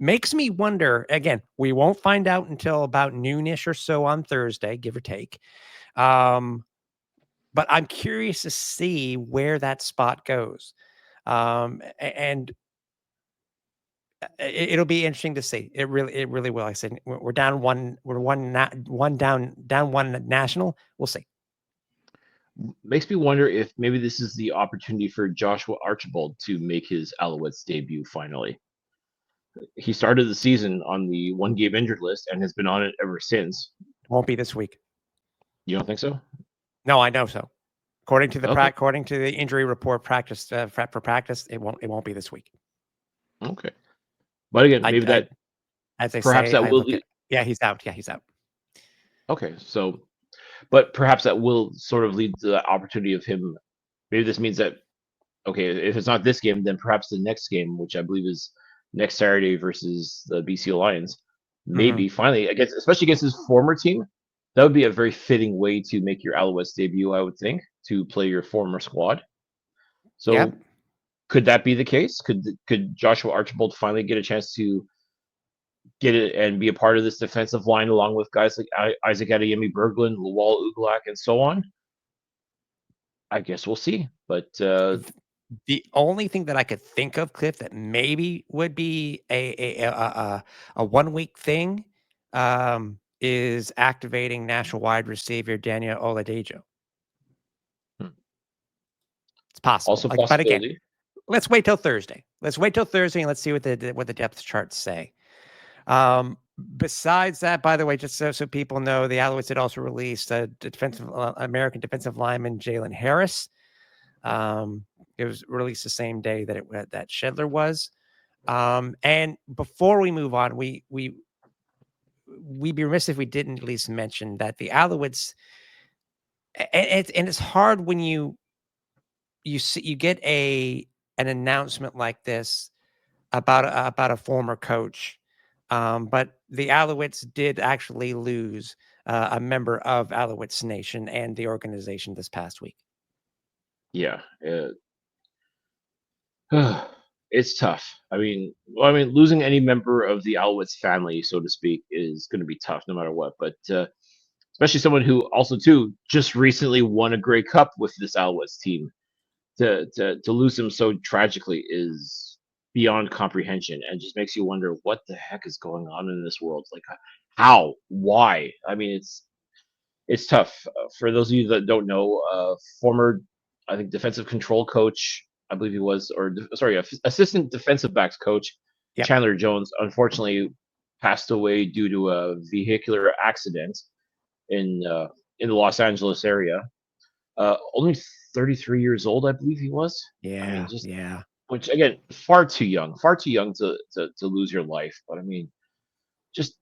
Makes me wonder, again, we won't find out until about noonish or so on Thursday, give or take. But I'm curious to see where that spot goes. And it'll be interesting to see. It really will. I said we're down one national. We'll see. Makes me wonder if maybe this is the opportunity for Joshua Archibald to make his Alouettes debut finally. He started the season on the 1-game injured list and has been on it ever since. Won't be this week. You don't think so? No, I know so. According to the injury report, practice for practice, it won't be this week. Okay, but again, maybe he's out. Yeah, he's out. Okay, so, but perhaps that will sort of lead to the opportunity of him. Maybe this means that, okay, if it's not this game, then perhaps the next game, which I believe is next Saturday versus the BC Lions, maybe finally especially against his former team, that would be a very fitting way to make your Alouettes debut, I would think, to play your former squad. So could that be the case? Could Joshua Archibald finally get a chance to get it and be a part of this defensive line along with guys like Isaac Adeyemi Berglund, Lawal Uglak, and so on? I guess we'll see. But the only thing that I could think of, Cliff, that maybe would be a 1 week thing is activating national wide receiver Daniel Oladejo. It's possible. Also but again, let's wait till Thursday. Let's and let's see what the depth charts say. Besides that, by the way, just so people know, the Alouettes had also released a American defensive lineman Jalen Harris. It was released the same day that Shedler was. And before we move on, we'd be remiss if we didn't at least mention that the Alouettes And it's hard when you get an announcement like this about a former coach. But the Alouettes did actually lose a member of Alouettes Nation and the organization this past week. Yeah, it's tough. Losing any member of the Alouettes family, so to speak, is going to be tough no matter what. But especially someone who also too just recently won a Grey Cup with this Alouettes team, to lose him so tragically is beyond comprehension, and just makes you wonder what the heck is going on in this world. Like, how, why? I mean, it's tough. For those of you that don't know, former, I think, defensive control coach, I believe he was, sorry, assistant defensive backs coach Yep. Chandler Jones, unfortunately passed away due to a vehicular accident in the Los Angeles area. Only 33 years old, I believe he was. I mean, Yeah, just, yeah, which again, far too young to lose your life. But I mean, just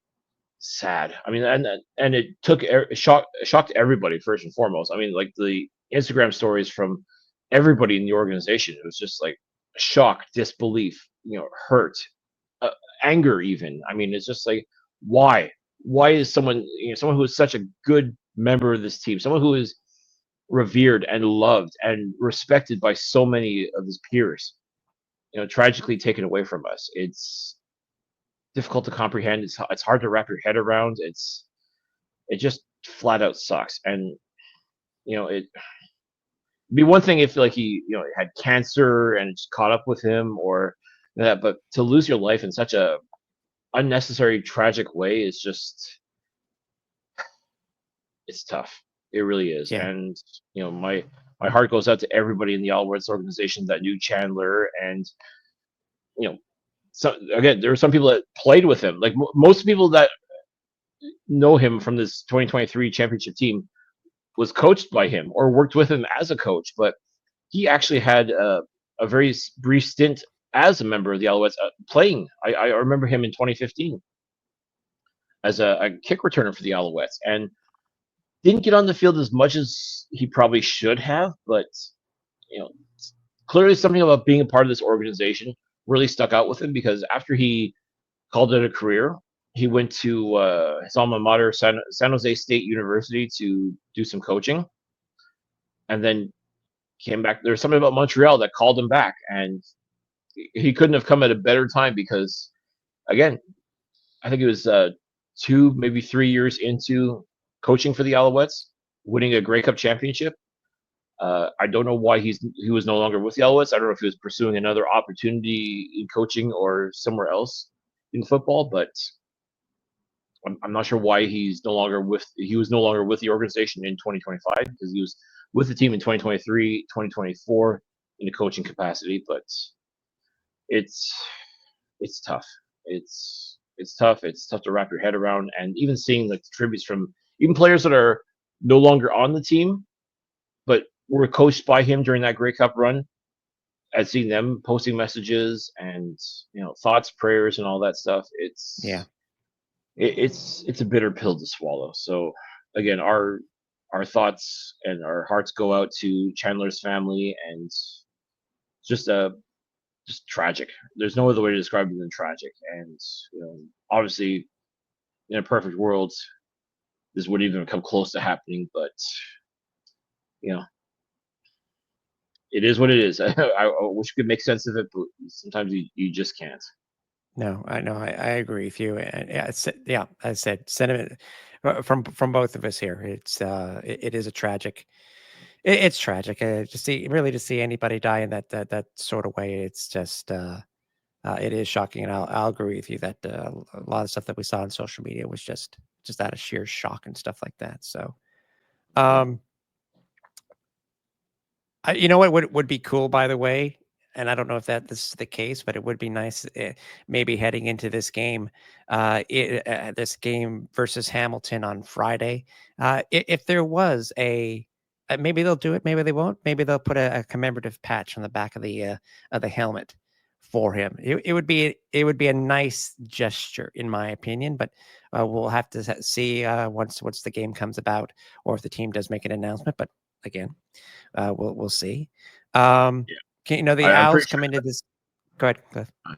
sad. I mean, and it shocked everybody first and foremost. I mean, like the Instagram stories from everybody in the organization, it was just like shock, disbelief, hurt, uh, anger, even. I mean, it's just like, why? Why is someone who is such a good member of this team, someone who is revered and loved and respected by so many of his peers, tragically taken away from us? It's difficult to comprehend. It's hard to wrap your head around. It just flat out sucks. And it'd be one thing if like he had cancer and it just caught up with him or that, but to lose your life in such a unnecessary tragic way is just, it's tough. It really is. yeah. And my heart goes out to everybody in the Alouettes organization that knew Chandler. And so again, there were some people that played with him. Like most people that know him from this 2023 championship team was coached by him or worked with him as a coach. But he actually had a very brief stint as a member of the Alouettes, playing. I remember him in 2015 as a kick returner for the Alouettes, and didn't get on the field as much as he probably should have. But you know, clearly something about being a part of this organization really stuck out with him, because after he called it a career, he went to his alma mater, San Jose State University, to do some coaching, and then came back. There's something about Montreal that called him back, and he couldn't have come at a better time, because again, I think it was 2, maybe 3 years into coaching for the Alouettes, winning a Grey Cup championship. I don't know why he was no longer with the Alouettes. I don't know if he was pursuing another opportunity in coaching or somewhere else in football, but I'm not sure why he was no longer with the organization in 2025, because he was with the team in 2023, 2024 in a coaching capacity. But it's it's tough. It's tough. It's tough to wrap your head around, and even seeing like the tributes from even players that are no longer on the team, but were coached by him during that Grey Cup run. I've seen them posting messages and thoughts, prayers, and all that stuff. Yeah. It's a bitter pill to swallow. So again, our thoughts and our hearts go out to Chandler's family, and just just tragic. There's no other way to describe it than tragic. And obviously, in a perfect world, this wouldn't even come close to happening. But you know, it is what it is. I wish we could make sense of it, but sometimes you just can't. No, I know. I agree with you. And yeah, I said sentiment from both of us here. It is a tragic. It's tragic to see anybody die in that sort of way. It's just it is shocking, and I'll agree with you that a lot of stuff that we saw on social media was just out of sheer shock and stuff like that. So, Yeah. um, you know what would be cool, by the way, and I don't know if this is the case, but it would be nice, maybe heading into this game versus Hamilton on Friday. If there was maybe they'll do it, maybe they won't. Maybe they'll put a commemorative patch on the back of the helmet for him. It would be a nice gesture, in my opinion, but we'll have to see once the game comes about, or if the team does make an announcement. But again, we'll see. Yeah, The I'm Owls pretty come sure. into this. Go ahead, Cliff. I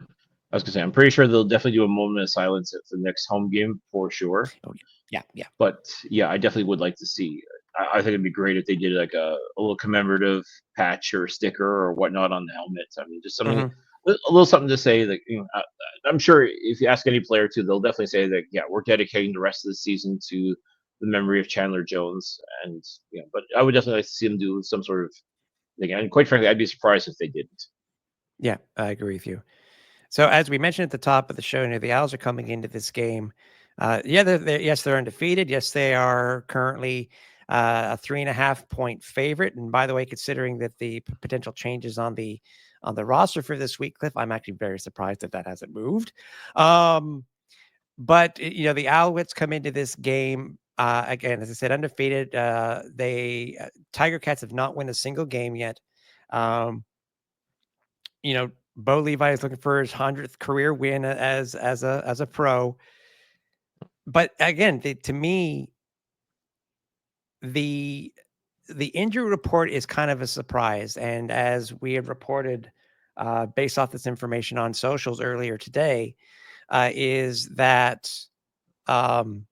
was gonna say, I'm pretty sure they'll definitely do a moment of silence at the next home game for sure. Oh yeah, yeah, But yeah, I definitely would like to see. I think it'd be great if they did like a little commemorative patch or sticker or whatnot on the helmets. I mean, just yeah. something, a little something to say that I'm sure if you ask any player too, they'll definitely say that yeah, we're dedicating the rest of the season to the memory of Chandler Jones, and but I would definitely like to see them do some sort of thing. And quite frankly, I'd be surprised if they didn't. Yeah, I agree with you. So as we mentioned at the top of the show, the Owls are coming into this game. Yeah, yes, they're undefeated. Yes, they are currently a 3.5 point favorite. And by the way, considering that the potential changes on the roster for this week, Cliff, I'm actually very surprised that hasn't moved. But the Alouettes come into this game again, as I said, undefeated. They Tiger Cats have not won a single game yet. Um, Bo Levi is looking for his 100th career win as a pro. But again, to me, the the injury report is kind of a surprise. And as we had reported, based off this information on socials earlier today, is that um,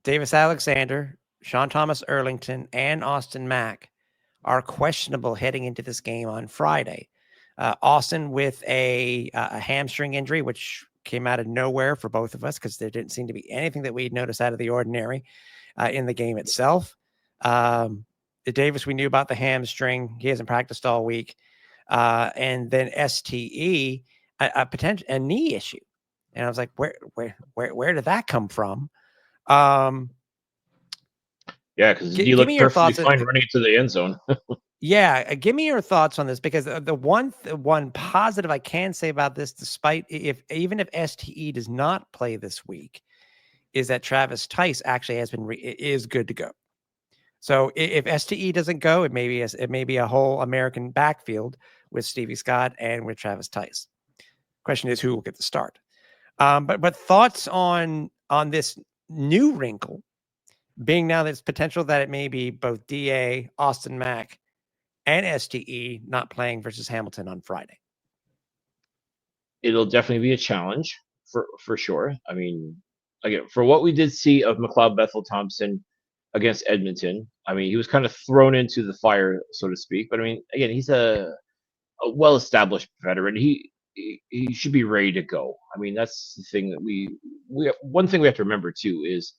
Davis Alexander, Sean Thomas Erlington, and Austin Mack are questionable heading into this game on Friday. Austin with a hamstring injury, which came out of nowhere for both of us because there didn't seem to be anything that we'd noticed out of the ordinary in the game itself. Davis, we knew about the hamstring. He hasn't practiced all week. And then STE, a knee issue. And I was like, where did that come from? Um, Yeah, because he give me looked your perfectly thoughts. fine running into the end zone. Yeah, give me your thoughts on this because the one positive I can say about this, despite even if STE does not play this week, is that Travis Tice actually is good to go. So if STE doesn't go, it may be a whole American backfield with Stevie Scott and with Travis Tice. Question is who will get the start. But thoughts on this new wrinkle, being now there's potential that it may be both DA, Austin Mack, and STE not playing versus Hamilton on Friday. It'll definitely be a challenge for sure. I mean, again, for what we did see of McLeod Bethel Thompson against Edmonton, I mean, he was kind of thrown into the fire, so to speak. But I mean, again, he's a well-established veteran. He should be ready to go. I mean, that's the thing that we one thing we have to remember too is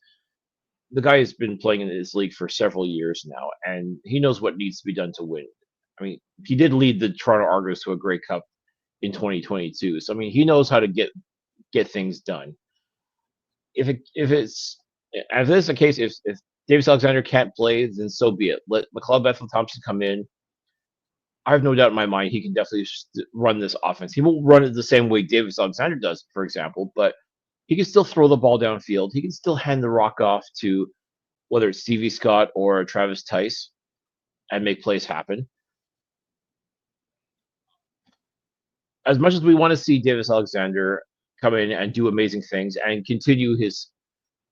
the guy has been playing in this league for several years now, and he knows what needs to be done to win. I mean, he did lead the Toronto Argos to a Grey Cup in 2022, so I mean, he knows how to get things done. If this is the case, if Davis Alexander can't play, then so be it. Let McLeod Bethel Thompson come in. I have no doubt in my mind he can definitely run this offense. He won't run it the same way Davis Alexander does, for example, but he can still throw the ball downfield. He can still hand the rock off to whether it's Stevie Scott or Travis Tice and make plays happen. As much as we want to see Davis Alexander come in and do amazing things and continue his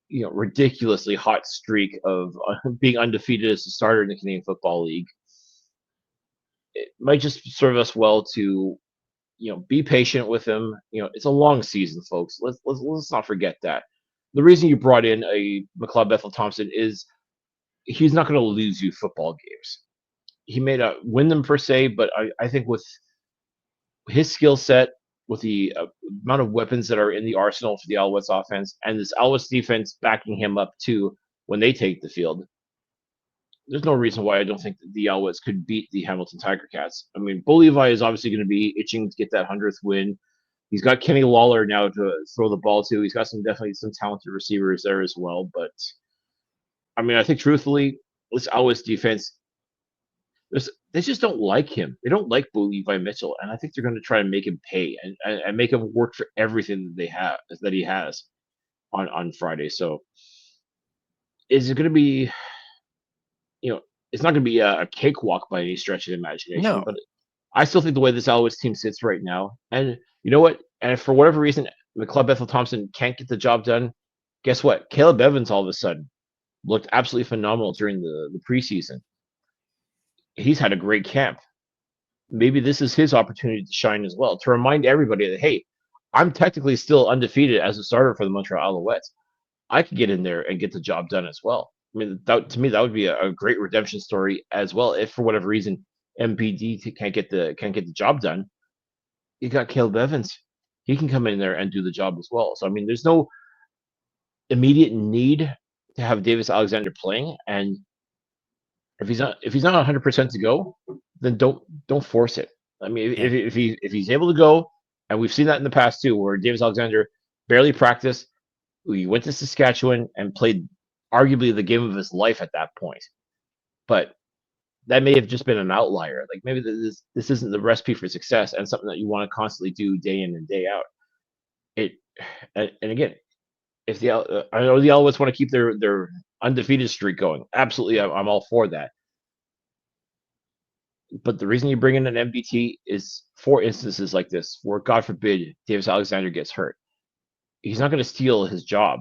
ridiculously hot streak of being undefeated as a starter in the Canadian Football League, it might just serve us well to be patient with him. It's a long season, folks. Let's not forget that. The reason you brought in a McLeod Bethel Thompson is he's not going to lose you football games. He may not win them per se, but I think with his skill set, with the amount of weapons that are in the arsenal for the Alouettes offense, and this Alouettes defense backing him up too when they take the field, there's no reason why I don't think that the Alouettes could beat the Hamilton Tiger Cats. I mean, Bo Levi is obviously going to be itching to get that 100th win. He's got Kenny Lawler now to throw the ball to. He's got definitely some talented receivers there as well. But I mean, I think truthfully, this Alouettes defense, they just don't like him. They don't like Bo Levi Mitchell, and I think they're going to try and make him pay and make him work for everything that he has on Friday. So, is it going to be it's not going to be a cakewalk by any stretch of the imagination, No, but I still think the way this Alouettes team sits right now, and you know what? And if for whatever reason McLeod Bethel Thompson can't get the job done, guess what? Caleb Evans all of a sudden looked absolutely phenomenal during the preseason. He's had a great camp. Maybe this is his opportunity to shine as well, to remind everybody that, hey, I'm technically still undefeated as a starter for the Montreal Alouettes. I could get in there and get the job done as well. I mean, to me, that would be a great redemption story as well. If for whatever reason MPD can't get the job done, you got Caleb Evans. He can come in there and do the job as well. So I mean, there's no immediate need to have Davis Alexander playing, and if he's not 100% to go, then don't force it. I mean, Yeah. if he's able to go, and we've seen that in the past too, where Davis Alexander barely practiced. He went to Saskatchewan and played arguably the game of his life at that point. But that may have just been an outlier. Like maybe this isn't the recipe for success and something that you want to constantly do day in and day out. It and again, if I know the Alouettes want to keep their undefeated streak going. Absolutely, I'm all for that. But the reason you bring in an MBT is for instances like this, where God forbid Davis Alexander gets hurt. He's not going to steal his job.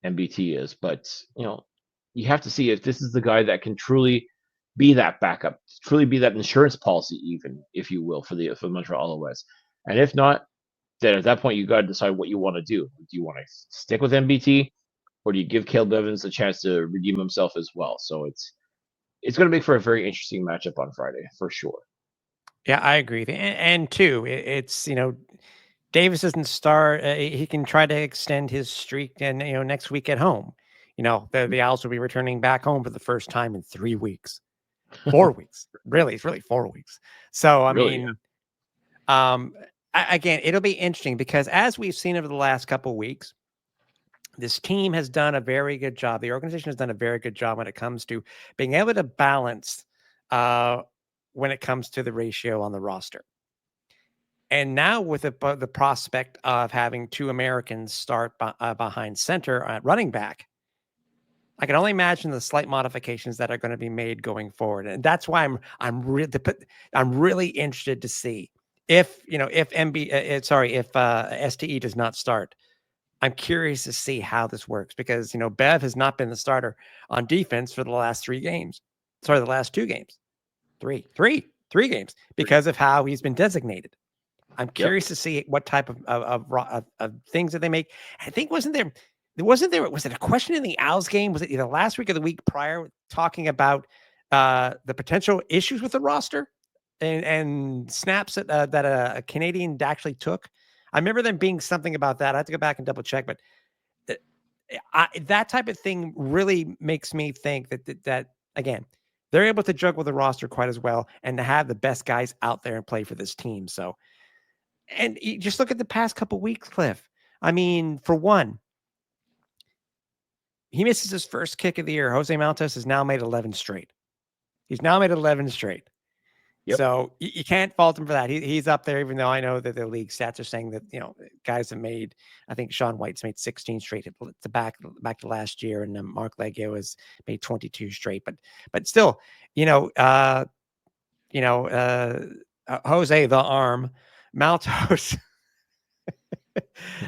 MBT is, but you have to see if this is the guy that can truly be that backup, truly be that insurance policy, even if you will, for the Montreal Alouettes. And if not, then at that point you got to decide what you want to do. Do you want to stick with MBT, or do you give Caleb Evans a chance to redeem himself as well? So it's going to make for a very interesting matchup on Friday for sure. Yeah, I agree. And two, it's Davis doesn't start. He can try to extend his streak, and next week at home, the Owls will be returning back home for the first time in 3 weeks, 4 weeks. Really, it's really 4 weeks. So I Really, mean, again, it'll be interesting because as we've seen over the last couple of weeks, this team has done a very good job. The organization has done a very good job when it comes to being able to balance when it comes to the ratio on the roster. And now with the prospect of having 2 Americans start behind center at running back, I can only imagine the slight modifications that are going to be made going forward. And that's why I'm really interested to see if STE does not start. I'm curious to see how this works because Bev has not been the starter on defense for the last 3 games. Sorry, the last 2 games. 3 games because of how he's been designated. I'm curious to see what type of things that they make. I think was it a question in the Owls game? Was it either last week or the week prior talking about the potential issues with the roster and snaps that a Canadian actually took? I remember them being something about that. I have to go back and double check, but that type of thing really makes me think that again, they're able to juggle the roster quite as well and to have the best guys out there and play for this team. So, and you just look at the past couple weeks, Cliff. I mean, for one, he misses his first kick of the year. Jose Maltos has now made 11 straight. He's now made 11 straight. Yep. So you can't fault him for that. He's up there, even though I know that the league stats are saying that, guys have made, I think Sean White's made 16 straight to back to last year. And Mark Leggio has made 22 straight, but still, Jose, the arm, Maltos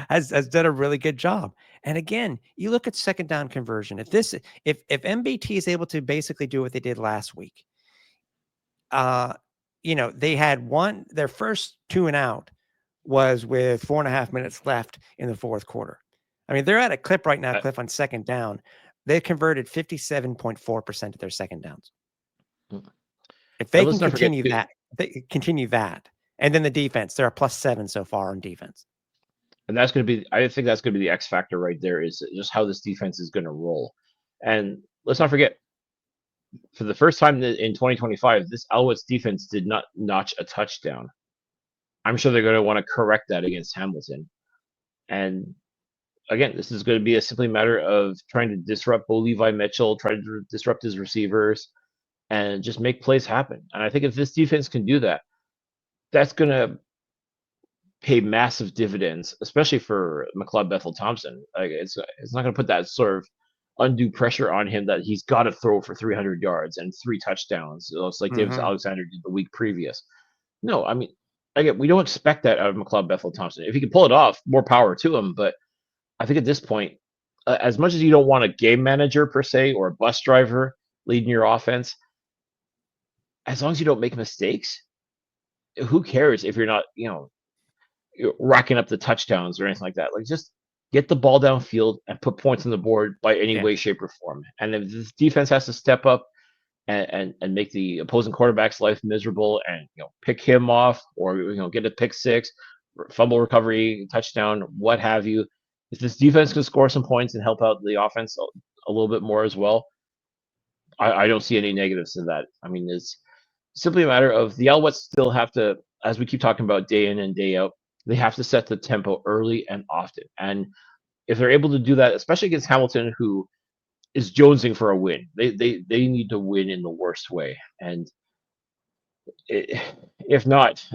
has done a really good job. And again, you look at second down conversion. If MBT is able to basically do what they did last week, they had their first 2 and out was with 4.5 minutes left in the fourth quarter. I mean, they're at a clip right now, Cliff, on second down. They converted 57.4% of their second downs. If they can continue that, and then the defense, they're a +7 so far on defense. And I think that's going to be the X factor right there, is just how this defense is going to roll. And let's not forget, for the first time in 2025, this Alouettes defense did not notch a touchdown. I'm sure they're going to want to correct that against Hamilton. And again, this is going to be a simply matter of trying to disrupt Bo Levi Mitchell, trying to disrupt his receivers, and just make plays happen. And I think if this defense can do that, that's going to pay massive dividends, especially for McLeod Bethel Thompson. Like it's not going to put that sort of undue pressure on him that he's got to throw for 300 yards and 3 touchdowns. It's like Davis Alexander did the week previous. No, I mean, again, we don't expect that out of McLeod Bethel Thompson. If he can pull it off, more power to him. But I think at this point, as much as you don't want a game manager per se or a bus driver leading your offense, as long as you don't make mistakes, who cares if you're not, you're racking up the touchdowns or anything like that? Like, just get the ball downfield and put points on the board by any Yeah. way, shape, or form. And if this defense has to step up and make the opposing quarterback's life miserable and pick him off or get a pick six, fumble recovery, touchdown, what have you. If this defense can score some points and help out the offense a little bit more as well, I don't see any negatives to that. I mean, it's simply a matter of the Alouettes still have to, as we keep talking about day in and day out, they have to set the tempo early and often. And if they're able to do that, especially against Hamilton, who is jonesing for a win. They need to win in the worst way, and it, if not,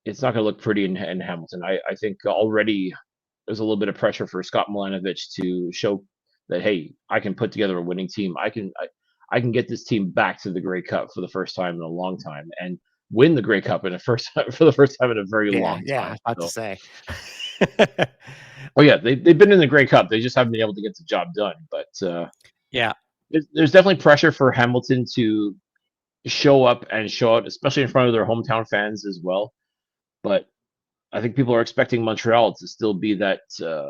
it's not going to look pretty in Hamilton. I think already there's a little bit of pressure for Scott Milanovic to show that, hey, I can put together a winning team. I can get this team back to the Grey Cup for the first time in a long time and win the Grey Cup for the first time in a very Yeah. long Yeah. I time. was about to So, say. oh yeah, they've been in the Grey Cup. They just haven't been able to get the job done. But Yeah. there's definitely pressure for Hamilton to show up and show out, especially in front of their hometown fans as well. But I think people are expecting Montreal to still be that uh,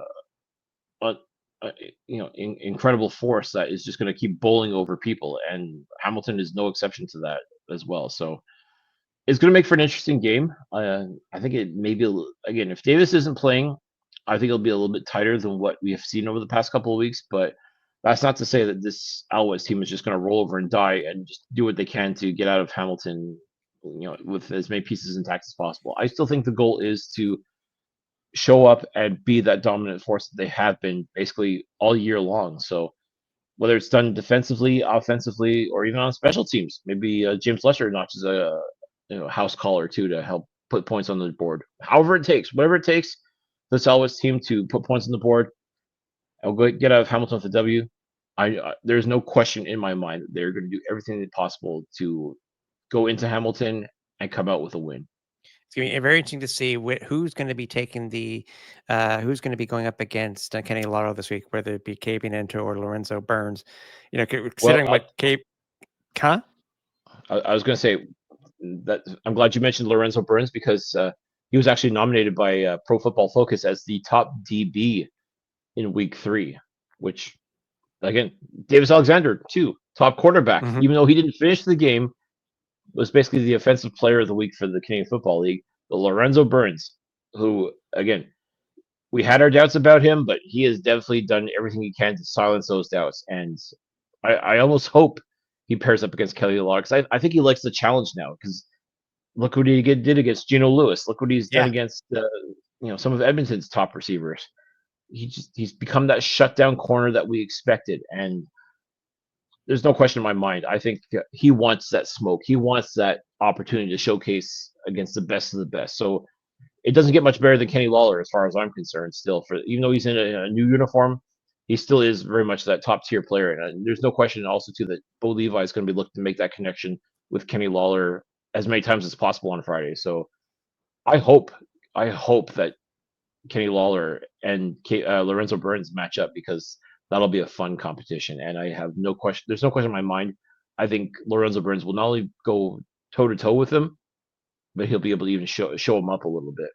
incredible force that is just going to keep bowling over people, and Hamilton is no exception to that as well. So it's going to make for an interesting game. I think it may be again, if Davis isn't playing, I think it'll be a little bit tighter than what we have seen over the past couple of weeks. But that's not to say that this Alouettes team is just going to roll over and die and just do what they can to get out of Hamilton, with as many pieces intact as possible. I still think the goal is to show up and be that dominant force that they have been basically all year long. So whether it's done defensively, offensively, or even on special teams, maybe James Lesher notches a house call or two to help put points on the board. However it takes, whatever it takes, this Alouettes team to put points on the board. I'll go get out of Hamilton with a W. There's no question in my mind that they're going to do everything possible to go into Hamilton and come out with a win. It's going to be very interesting to see who's going to be taking who's going to be going up against Kenny Laro this week, whether it be Cabe Nento or Lorenzo Burns. Well, Considering what Cabe, huh? I was going to say that I'm glad you mentioned Lorenzo Burns because he was actually nominated by Pro Football Focus as the top DB in Week 3, which again, Davis Alexander too, top quarterback, Mm-hmm. even though he didn't finish the game, was basically the offensive player of the week for the Canadian Football League. The Lorenzo Burns, who again, we had our doubts about him, but he has definitely done everything he can to silence those doubts. And I almost hope he pairs up against Kelly Law because I think he likes the challenge now. Because look what he did against Geno Lewis. Look what he's done Yeah. against some of Edmonton's top receivers. He's become that shutdown corner that we expected, and there's no question in my mind. I think he wants that smoke. He wants that opportunity to showcase against the best of the best. So it doesn't get much better than Kenny Lawler, as far as I'm concerned. Still, for even though he's in a new uniform, he still is very much that top tier player. And there's no question also too that Bo Levi is going to be looking to make that connection with Kenny Lawler as many times as possible on Friday. So I hope that Kenny Lawler and Lorenzo Burns match up because that'll be a fun competition. And I have no question. There's no question in my mind. I think Lorenzo Burns will not only go toe to toe with him, but he'll be able to even show him up a little bit.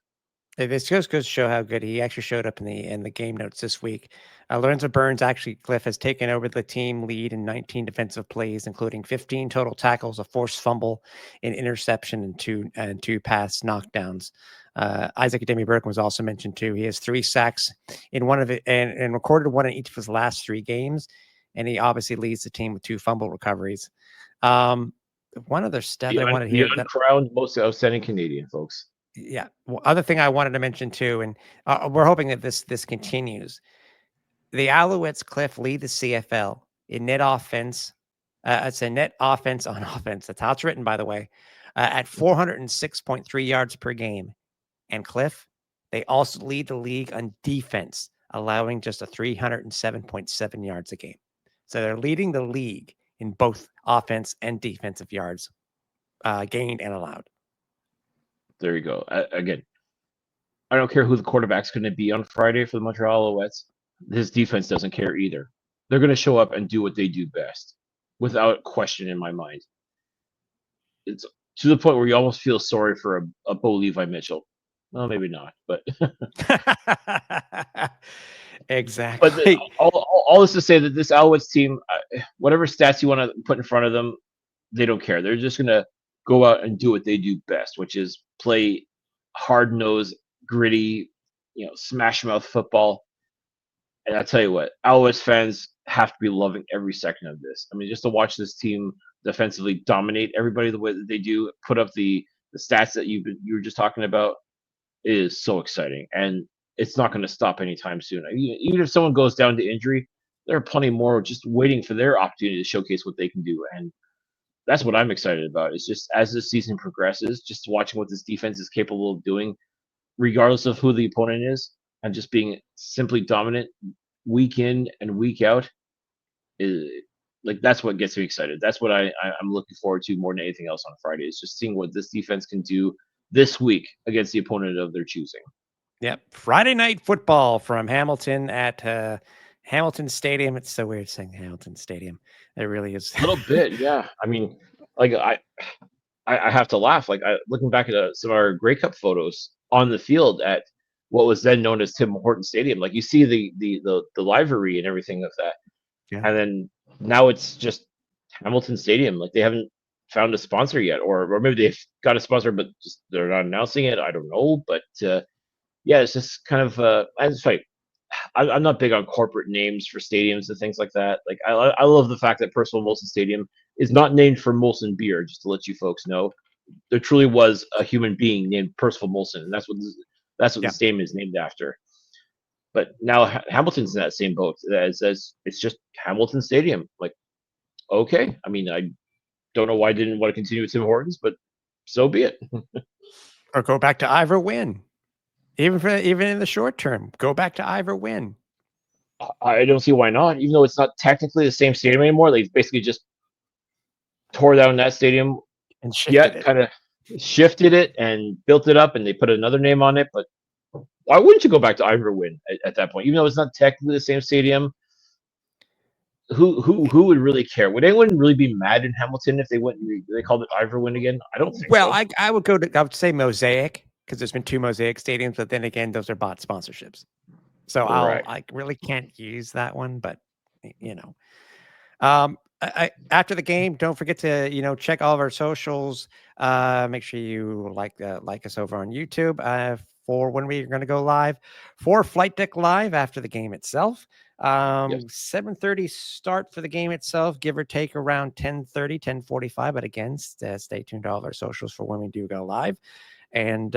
This just goes to show how good he actually showed up in the game notes this week. Lorenzo Burns actually, Cliff, has taken over the team lead in 19 defensive plays, including 15 total tackles, a forced fumble, an interception, and two pass knockdowns. Isaac Demi Burke was also mentioned too. He has 3 sacks in one of it and recorded one in each of his last 3 games, and he obviously leads the team with 2 fumble recoveries. One other stat I wanted here, the uncrowned most outstanding Canadian, folks. Yeah. Well, other thing I wanted to mention too, and we're hoping that this continues. The Alouettes, Cliff, lead the CFL in net offense. It's a net offense on offense. That's how it's written, by the way, at 406.3 yards per game. And Cliff, they also lead the league on defense, allowing just a 307.7 yards a game. So they're leading the league in both offense and defensive yards gained and allowed. There you go. Again, I don't care who the quarterback's going to be on Friday for the Montreal Alouettes. This defense doesn't care either. They're going to show up and do what they do best, without question in my mind. It's to the point where you almost feel sorry for a Bo Levi Mitchell. Well, maybe not, but but Exactly. all this to say that this Alouettes team, whatever stats you want to put in front of them, they don't care. They're just gonna go out and do what they do best, which is play hard nosed, gritty, smash mouth football. And I tell you what, Alouettes fans have to be loving every second of this. I mean, just to watch this team defensively dominate everybody the way that they do, put up the stats that you were just talking about, is so exciting, and it's not going to stop anytime soon. Even if someone goes down to injury, there are plenty more just waiting for their opportunity to showcase what they can do, and that's what I'm excited about. It's just as the season progresses, just watching what this defense is capable of doing, regardless of who the opponent is, and just being simply dominant week in and week out. Is like that's what gets me excited. That's what I'm looking forward to more than anything else on Friday. Is just seeing what this defense can do this week against the opponent of their choosing. Yep. Friday night football from Hamilton at Hamilton Stadium. It's so weird saying Hamilton Stadium. It really is. A little bit, yeah. I mean, like I have to laugh. Like looking back at some of our Grey Cup photos on the field at what was then known as Tim Horton Stadium. Like you see the livery and everything of that, Yeah. and then now it's just Hamilton Stadium. Like they haven't found a sponsor yet, or maybe they've got a sponsor, but just they're not announcing it. I don't know, but yeah, it's just kind of. It's like I'm not big on corporate names for stadiums and things like that. Like I love the fact that Percival Molson Stadium is not named for Molson beer. Just to let you folks know, there truly was a human being named Percival Molson, and that's what Yeah. the stadium is named after. But now Hamilton's in that same boat. As it's just Hamilton Stadium. Like okay, I mean I don't know why I didn't want to continue with Tim Hortons, but so be it. Or go back to Ivor Wynn. Even in the short term, go back to Ivor Wynn. I don't see why not, even though it's not technically the same stadium anymore. They basically just tore down that stadium, And shifted yet it. kind of shifted it and built it up, and they put another name on it. But why wouldn't you go back to Ivor Wynn at that point, even though it's not technically the same stadium? Who would really care? Would anyone really be mad in Hamilton if they went and they called it Ivor Wynn again? I don't think Well, so. I would say Mosaic because there's been 2 Mosaic stadiums, but then again, those are bought sponsorships. So Correct. I really can't use that one, but you know. After the game, don't forget to check all of our socials. Make sure you like us over on YouTube for when we're going to go live for Flight Deck Live after the game itself. Yes. 7:30 start for the game itself, give or take around 10:30, 10:45. But again, stay tuned to all of our socials for when we do go live, and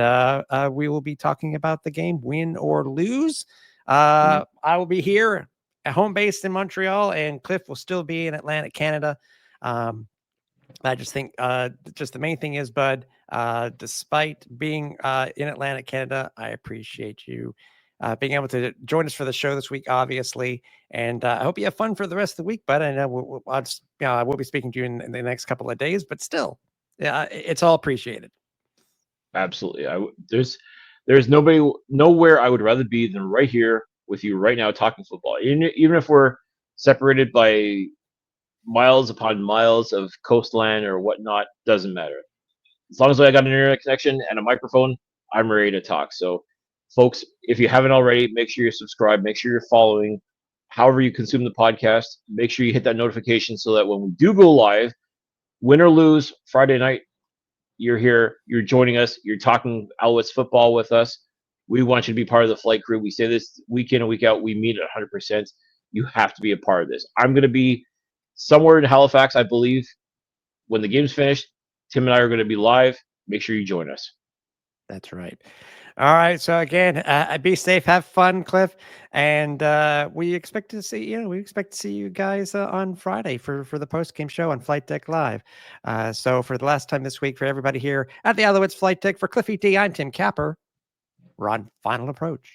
we will be talking about the game, win or lose. I will be here at home base in Montreal, and Cliff will still be in Atlantic, Canada. I just think just the main thing is, Bud, despite being in Atlantic, Canada, I appreciate you being able to join us for the show this week, obviously. And I hope you have fun for the rest of the week, Bud. I know I will be speaking to you in the next couple of days, but still, yeah, it's all appreciated. Absolutely. There's nowhere I would rather be than right here with you right now talking football. Even if we're separated by miles upon miles of coastline or whatnot, doesn't matter. As long as I got an internet connection and a microphone, I'm ready to talk. So, folks, if you haven't already, make sure you're subscribed. Make sure you're following. However you consume the podcast, make sure you hit that notification so that when we do go live, win or lose, Friday night, you're here, you're joining us, you're talking Alouettes football with us. We want you to be part of the flight crew. We say this week in and week out. We mean it 100%. You have to be a part of this. I'm going to be somewhere in Halifax, I believe, when the game's finished. Tim and I are going to be live. Make sure you join us. That's right. All right. So again, be safe, have fun, Cliff, and we expect to see you guys on Friday for the post game show on Flight Deck Live. So for the last time this week, for everybody here at the Alouettes Flight Deck, for Cliffy D, I'm Tim Capper. We're on Final Approach.